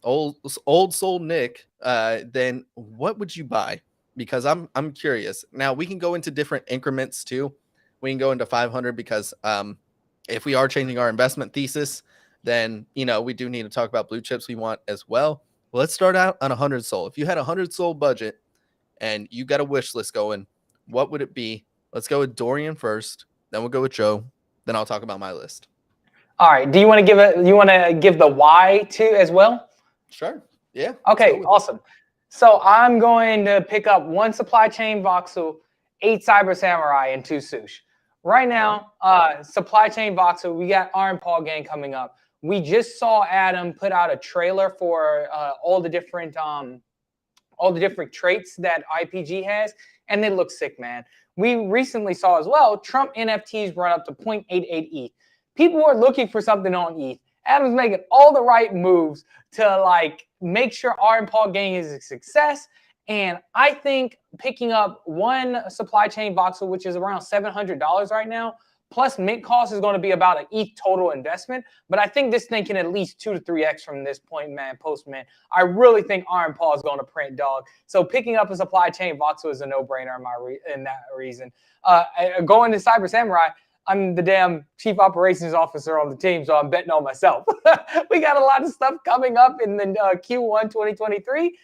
old soul Nick, then what would you buy? Because I'm curious. Now we can go into different increments too. We can go into 500 because if we are changing our investment thesis, then we do need to talk about blue chips we want as well. Let's start out on 100 soul. If you had 100 soul budget and you got a wish list going, what would it be? Let's go with Dorian first, then we'll go with Joe, then I'll talk about my list.
All right. Do you want to give the why too as well?
Sure. Yeah.
Okay, awesome. So I'm going to pick up 1 supply chain voxel, 8 cyber samurai, and 2 sush. Right now, supply chain voxel, we got Iron Paw Gang coming up. We just saw Adam put out a trailer for all the different traits that IPG has, and they look sick, man. We recently saw as well Trump NFTs run up to 0.88 ETH. People are looking for something on ETH. Adam's making all the right moves to make sure Iron Paw Gang is a success. And I think picking up 1 supply chain voxel, which is around $700 right now, plus mint cost is going to be about an ETH total investment. But I think this thing can at least 2 to 3x from this point, man, post-mint. I really think Iron Paw is going to print, dog. So picking up a supply chain voxel is a no-brainer in that reason. Going to Cyber Samurai, I'm the damn chief operations officer on the team, so I'm betting on myself. We got a lot of stuff coming up in the Q1 2023.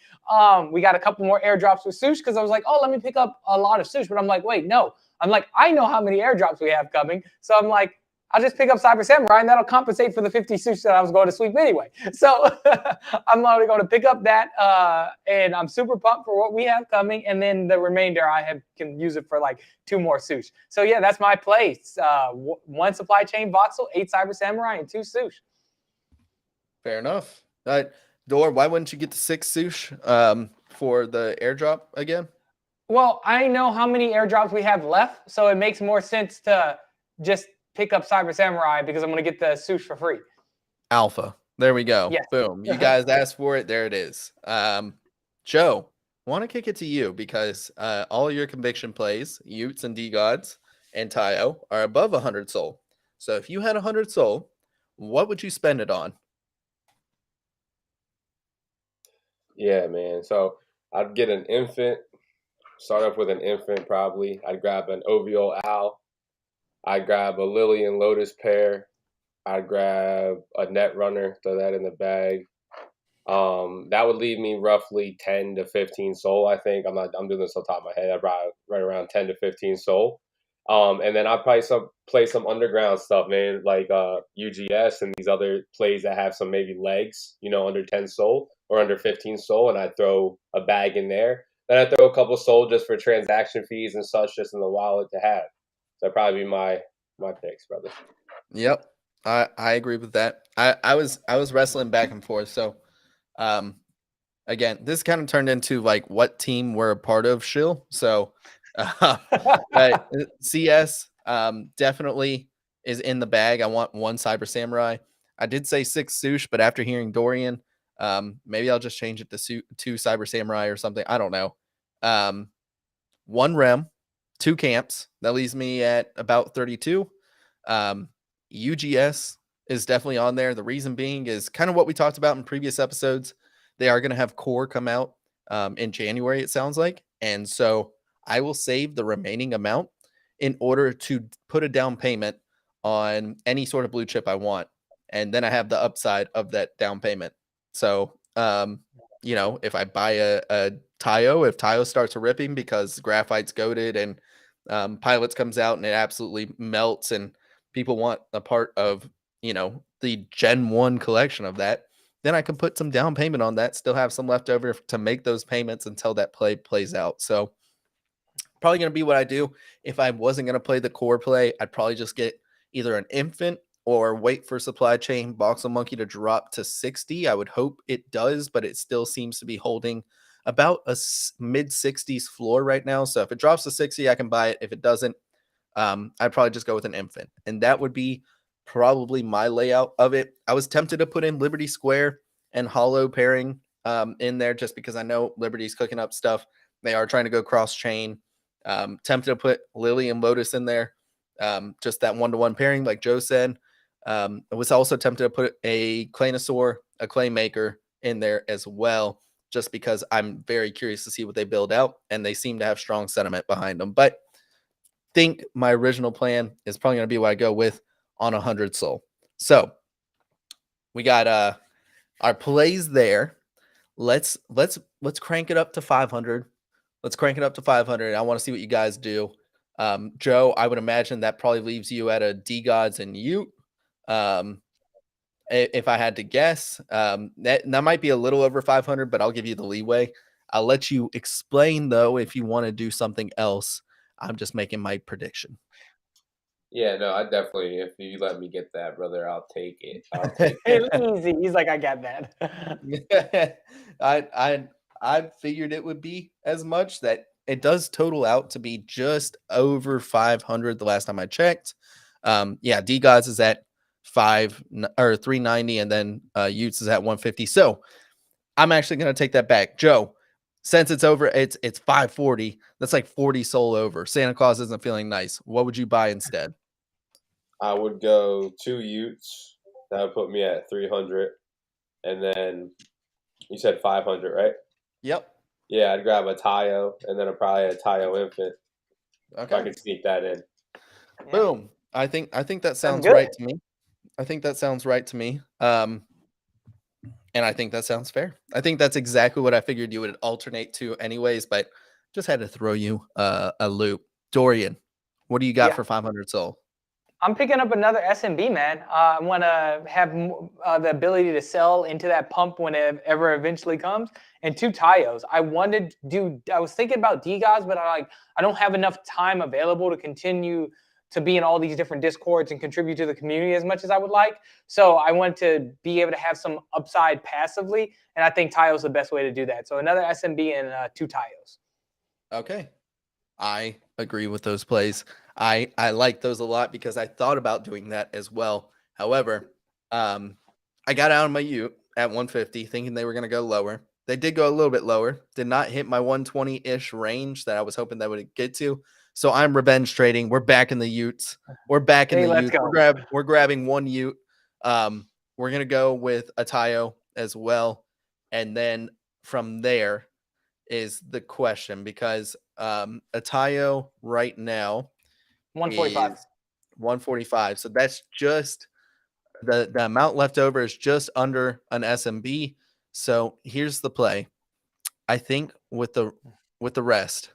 We got a couple more airdrops with sush because I was like, oh, let me pick up a lot of sush. But I'm like, wait, no. I'm like, I know how many airdrops we have coming. So I'm like, I'll just pick up Cyber Samurai and that'll compensate for the 50 sush that I was going to sweep anyway. So I'm already going to pick up that. And I'm super pumped for what we have coming. And then the remainder, can use it for 2 more sush. So yeah, that's my place. 1 supply chain voxel, 8 Cyber Samurai, and 2 sush.
Fair enough. Dor, why wouldn't you get the 6 sush for the airdrop again?
Well, I know how many airdrops we have left, so it makes more sense to just pick up Cyber Samurai because I'm going to get the sush for free.
Alpha. There we go.
Yes.
Boom. You guys asked for it. There it is. Joe, want to kick it to you because all your conviction plays, Utes and D-Gods and Tayo, are above 100 soul. So if you had 100 soul, what would you spend it on?
Yeah, man. So I'd get an infant. Start off with an infant, probably. I'd grab an OVO owl. I'd grab a lily and lotus pair. I'd grab a net runner, throw that in the bag. That would leave me roughly 10 to 15 soul, I think. I'm doing this on top of my head. I'd probably right around 10 to 15 soul. And then I'd probably play some underground stuff, man, like UGS and these other plays that have some maybe legs, under 10 soul or under 15 soul, and I'd throw a bag in there. Then I'd throw a couple soul just for transaction fees and such, just in the wallet to have. So that'd probably be my picks, brother.
Yep, I agree with that. I was wrestling back and forth. So, again, this kind of turned into what team we're a part of, Shill. So, but CS definitely is in the bag. I want 1 Cyber Samurai. I did say 6 sush, but after hearing Dorian, maybe I'll just change it to 2 Cyber Samurai or something. I don't know. 1 rem, 2 camps. That leaves me at about 32. UGS is definitely on there. The reason being is kind of what we talked about in previous episodes. They are going to have core come out in January, it sounds like. And so I will save the remaining amount in order to put a down payment on any sort of blue chip I want. And then I have the upside of that down payment. So, if I buy a Tayo, if Tayo starts ripping because Graphite's goated and Pilots comes out and it absolutely melts and people want a part of, the Gen 1 collection of that, then I can put some down payment on that, still have some left over to make those payments until that play plays out. So probably going to be what I do. If I wasn't going to play the core play, I'd probably just get either an infant or wait for supply chain Voxel Monkey to drop to 60. I would hope it does, but it still seems to be holding about a mid 60s floor right now. So if it drops to 60, I can buy it. If it doesn't, I'd probably just go with an infant. And that would be probably my layout of it. I was tempted to put in Liberty Square and Hollow pairing in there just because I know Liberty's cooking up stuff. They are trying to go cross chain. Tempted to put Lily and Lotus in there. Just that 1-to-1 pairing, like Joe said. I was also tempted to put a Claynosaur, a Claymaker in there as well, just because I'm very curious to see what they build out, and they seem to have strong sentiment behind them. But think my original plan is probably going to be what I go with on 100 soul. So we got our plays there. Let's crank it up to 500. Let's crank it up to 500. I want to see what you guys do. Joe, I would imagine that probably leaves you at a D Gods and Ute. If I had to guess, that might be a little over 500, but I'll give you the leeway. I'll let you explain though if you want to do something else. I'm just making my prediction.
Yeah, no, I definitely. If you let me get that, brother, I'll take it. I'll take it.
Easy. He's like, I got that.
I figured it would be as much. That it does total out to be just over 500 the last time I checked. Yeah, D Gods is at 390, and then Utes is at 150. So I'm actually gonna take that back, Joe. Since it's over, it's 540. That's like 40 soul over. Santa Claus isn't feeling nice. What would you buy instead?
I would go 2 Utes. That would put me at 300. And then you said 500, right?
Yep.
Yeah, I'd grab a Tayo, and then probably a Tayo Infant.
Okay.
If I could sneak that in.
Boom. I think that sounds right to me. I think that sounds right to me. And I think that sounds fair. I think that's exactly what I figured you would alternate to anyways, but just had to throw you a loop. Dorian, what do you got for 500 soul?
I'm picking up another SMB, man. I want to have the ability to sell into that pump whenever eventually comes, and 2 Tayos. I was thinking about D-Gods, but I don't have enough time available to continue to be in all these different Discords and contribute to the community as much as I would like. So I want to be able to have some upside passively, and I think Tayo is the best way to do that. So another SMB and 2 Tayos. Okay.
I agree with those plays. I like those a lot because I thought about doing that as well. However, I got out of my Ute at 150 thinking they were going to go lower. They did go a little bit lower, did not hit my 120-ish range that I was hoping that would get to. So I'm revenge trading. We're back in the Utes. We're back in the Utes. We're grabbing 1 Ute. We're going to go with a Tayo as well. And then from there is the question, because a Tayo right now
145.
145. So that's just the amount left over is just under an SMB. So here's the play. I think with the rest,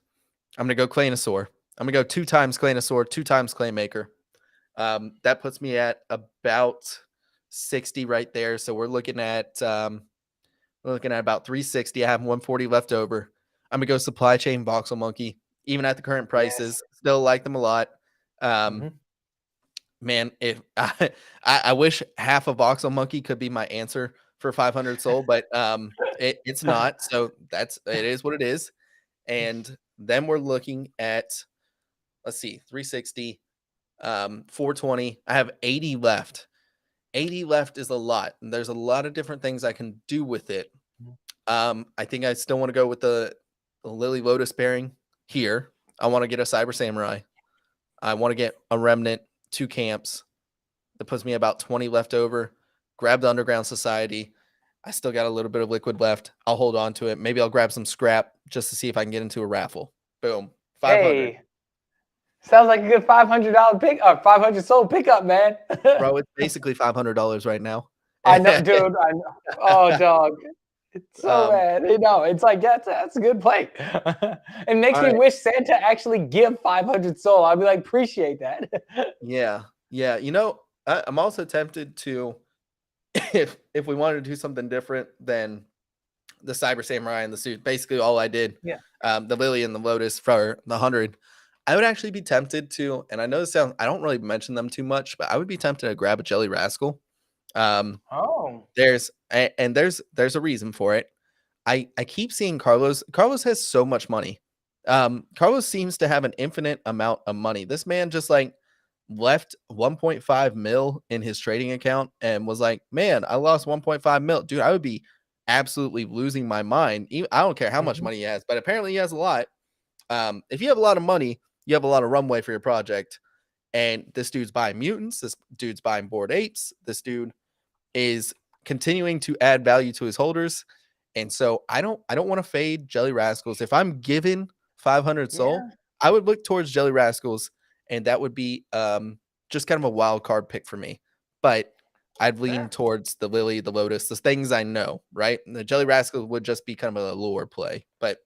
I'm gonna go Claynosaur. I'm gonna go 2 times Claynosaur, 2 times Claymaker. That puts me at about 60 right there. So we're looking at about 360. I have 140 left over. I'm gonna go Supply Chain Voxel Monkey. Even at the current prices, still like them a lot. Man, if I wish half a Voxel Monkey could be my answer for 500 soul, but it's not. So it is what it is. And then we're looking at, let's see, 360, 420. I have 80 left. 80 left is a lot. And there's a lot of different things I can do with it. I think I still want to go with the Lily Lotus pairing here. I want to get a Cyber Samurai. I want to get a Remnant, 2 camps. That puts me about 20 left over. Grab the Underground Society. I still got a little bit of liquid left. I'll hold on to it. Maybe I'll grab some scrap just to see if I can get into a raffle. Boom. 500.
Hey, sounds like a good $500 pickup, 500 soul pickup, man.
Bro, it's basically $500 right now.
I know, dude. I know. Oh, dog. It's so bad. You know, it's like that's a good play. It makes me wish Santa actually give 500 soul. I'd be like, appreciate that.
Yeah. You know, I'm also tempted to, if we wanted to do something different than the Cyber Samurai and the suit, basically all I did, the Lily and the Lotus for the 100, I would actually be tempted to, and I know this sounds, I don't really mention them too much, but I would be tempted to grab a Jelly Rascal. There's a reason for it. I keep seeing Carlos has so much money. Carlos seems to have an infinite amount of money. This man just like left 1.5 mil in his trading account and was like, man, I lost 1.5 mil. Dude, I would be absolutely losing my mind. I don't care how much money he has, but apparently he has a lot. if you have a lot of money, you have a lot of runway for your project. And this dude's buying mutants. This dude's buying Bored Apes. This dude is continuing to add value to his holders. And so I don't want to fade Jelly Rascals. If I'm given 500 soul, I would look towards Jelly Rascals, and that would be just kind of a wild card pick for me. But I'd lean towards the Lily, the Lotus, the things I know, right? And the Jelly Rascals would just be kind of a lure play. But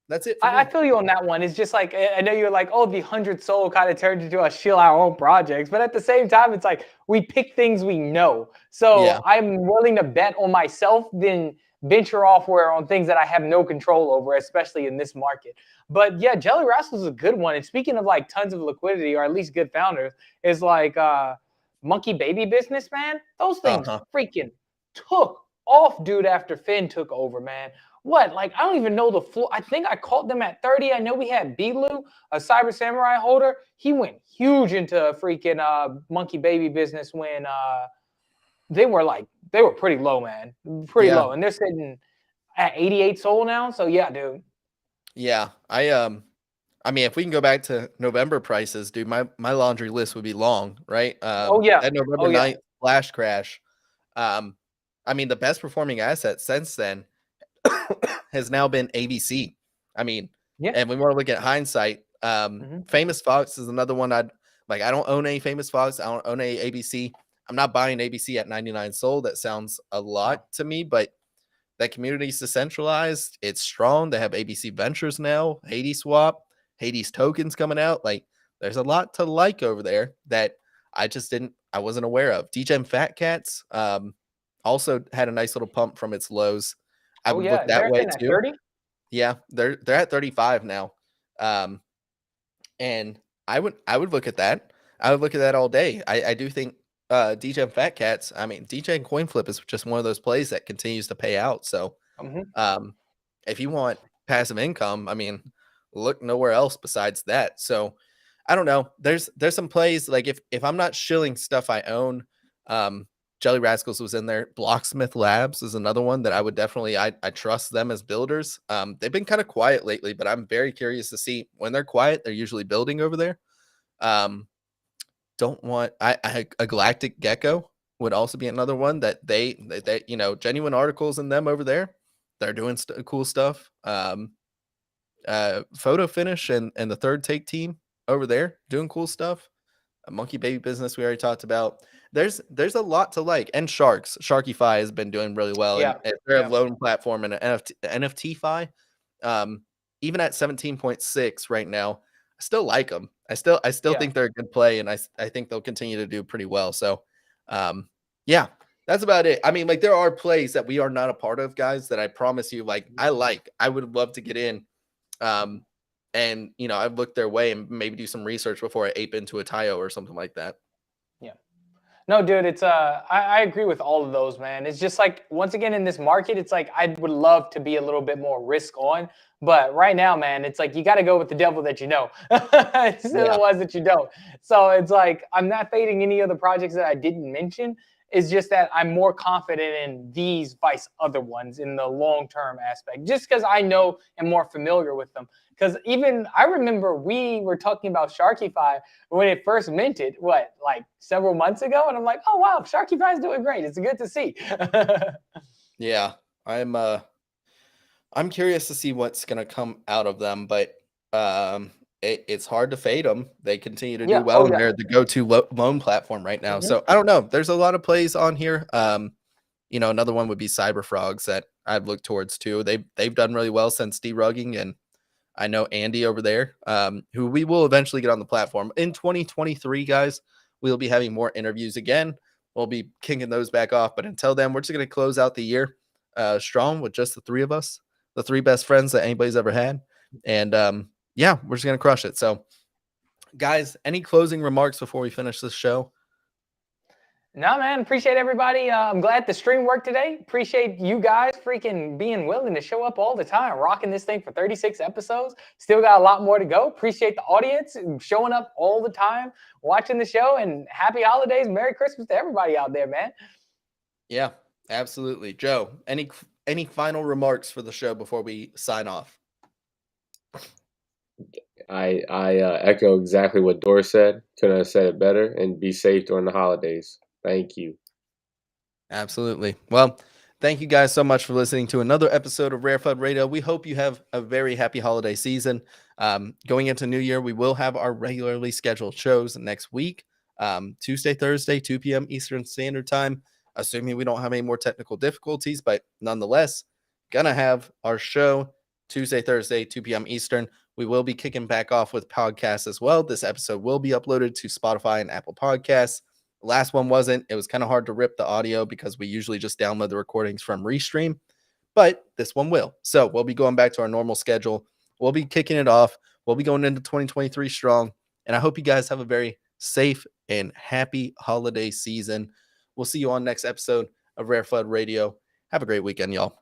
that's it.
I feel you on that one. It's just like, I know you're like, oh, the 100 soul kind of turned into a shill our own projects. But at the same time, it's like we pick things we know. So I'm willing to bet on myself than venture off where on things that I have no control over, especially in this market. But yeah, Jelly Rascals is a good one. And speaking of like tons of liquidity, or at least good founders, is like Monkey Baby Business, man. Those things freaking took off, dude, after Finn took over, man. What? Like, I don't even know the full. I think I caught them at 30. I know we had Bilu, a Cyber Samurai holder. He went huge into freaking Monkey Baby Business when they were pretty low, man. Pretty low. And they're sitting at 88 soul now. So yeah, dude.
Yeah. I mean, if we can go back to November prices, dude, my laundry list would be long, right? That November 9th flash crash. I mean, the best performing asset since then has now been ABC. I mean, and we want to look at hindsight. Famous Fox is another one I don't own a Famous Fox. I don't own a ABC. I'm not buying ABC at 99 soul. That sounds a lot to me, but that community is decentralized. It's strong. They have ABC Ventures now, Hades Swap, Hades tokens coming out. Like, there's a lot to like over there that I wasn't aware of. DGen Fat Cats also had a nice little pump from its lows. I would look that way too. 30? Yeah, they're at 35 now. And I would look at that. I would look at that all day. I do think DGen Fat Cats, I mean, DGen Coin Flip is just one of those plays that continues to pay out. So if you want passive income, I mean, look nowhere else besides that. So I don't know. There's some plays, like if I'm not shilling stuff I own, Jelly Rascals was in there. Blocksmith Labs is another one that I would definitely, I trust them as builders. They've been kind of quiet lately, but I'm very curious to see when they're quiet, they're usually building over there. A Galactic Gecko would also be another one that they genuine articles in them over there. They're doing cool stuff. Photo Finish and the Third Take team over there doing cool stuff. A Monkey Baby Business we already talked about. There's a lot to like. And Sharkify has been doing really well. And they're a loan platform and an NFT-fi. Even at 17.6 right now, I still like them. I still think they're a good play, and I think they'll continue to do pretty well. So that's about it. I mean, like, there are plays that we are not a part of, guys, that I promise you, I would love to get in. And I've looked their way and maybe do some research before I ape into a Tayo or something like that.
Yeah. No, dude, it's I agree with all of those, man. It's just like, once again, in this market, it's like I would love to be a little bit more risk on, but right now, man, it's like you got to go with the devil that you know. Instead of the ones that you don't. So it's like I'm not fading any of the projects that I didn't mention. It's just that I'm more confident in these vice other ones in the long-term aspect, just because I know and more familiar with them. Because even I remember we were talking about Sharkify when it first minted, several months ago? And I'm like, oh, wow, Sharkify is doing great. It's good to see.
Yeah, I'm curious to see what's going to come out of them, but it's hard to fade them. They continue to do well, and they're the go-to loan platform right now. So I don't know. There's a lot of plays on here. Another one would be Cyber Frogs that I've looked towards too. They've done really well since derugging, and I know Andy over there, who we will eventually get on the platform in 2023, guys. We'll be having more interviews again. We'll be kicking those back off, but until then, we're just going to close out the year strong with just the three of us, the three best friends that anybody's ever had, and we're just going to crush it. So, guys, any closing remarks before we finish this show?
No, man, appreciate everybody. I'm glad the stream worked today. Appreciate you guys freaking being willing to show up all the time, rocking this thing for 36 episodes. Still got a lot more to go. Appreciate the audience showing up all the time, watching the show, and happy holidays. Merry Christmas to everybody out there, man.
Yeah, absolutely. Joe, any final remarks for the show before we sign off?
I echo exactly what Dor said. Couldn't have said it better. And be safe during the holidays. Thank you.
Absolutely. Well, thank you guys so much for listening to another episode of RareFUD Radio. We hope you have a very happy holiday season. Going into New Year, we will have our regularly scheduled shows next week, Tuesday, Thursday, 2 p.m. Eastern Standard Time, assuming we don't have any more technical difficulties, but nonetheless, gonna have our show Tuesday, Thursday, 2 p.m. Eastern. We will be kicking back off with podcasts as well. This episode will be uploaded to Spotify and Apple Podcasts. The last one wasn't. It was kind of hard to rip the audio because we usually just download the recordings from Restream, but this one will. So we'll be going back to our normal schedule. We'll be kicking it off. We'll be going into 2023 strong. And I hope you guys have a very safe and happy holiday season. We'll see you on next episode of RareFUD Radio. Have a great weekend, y'all.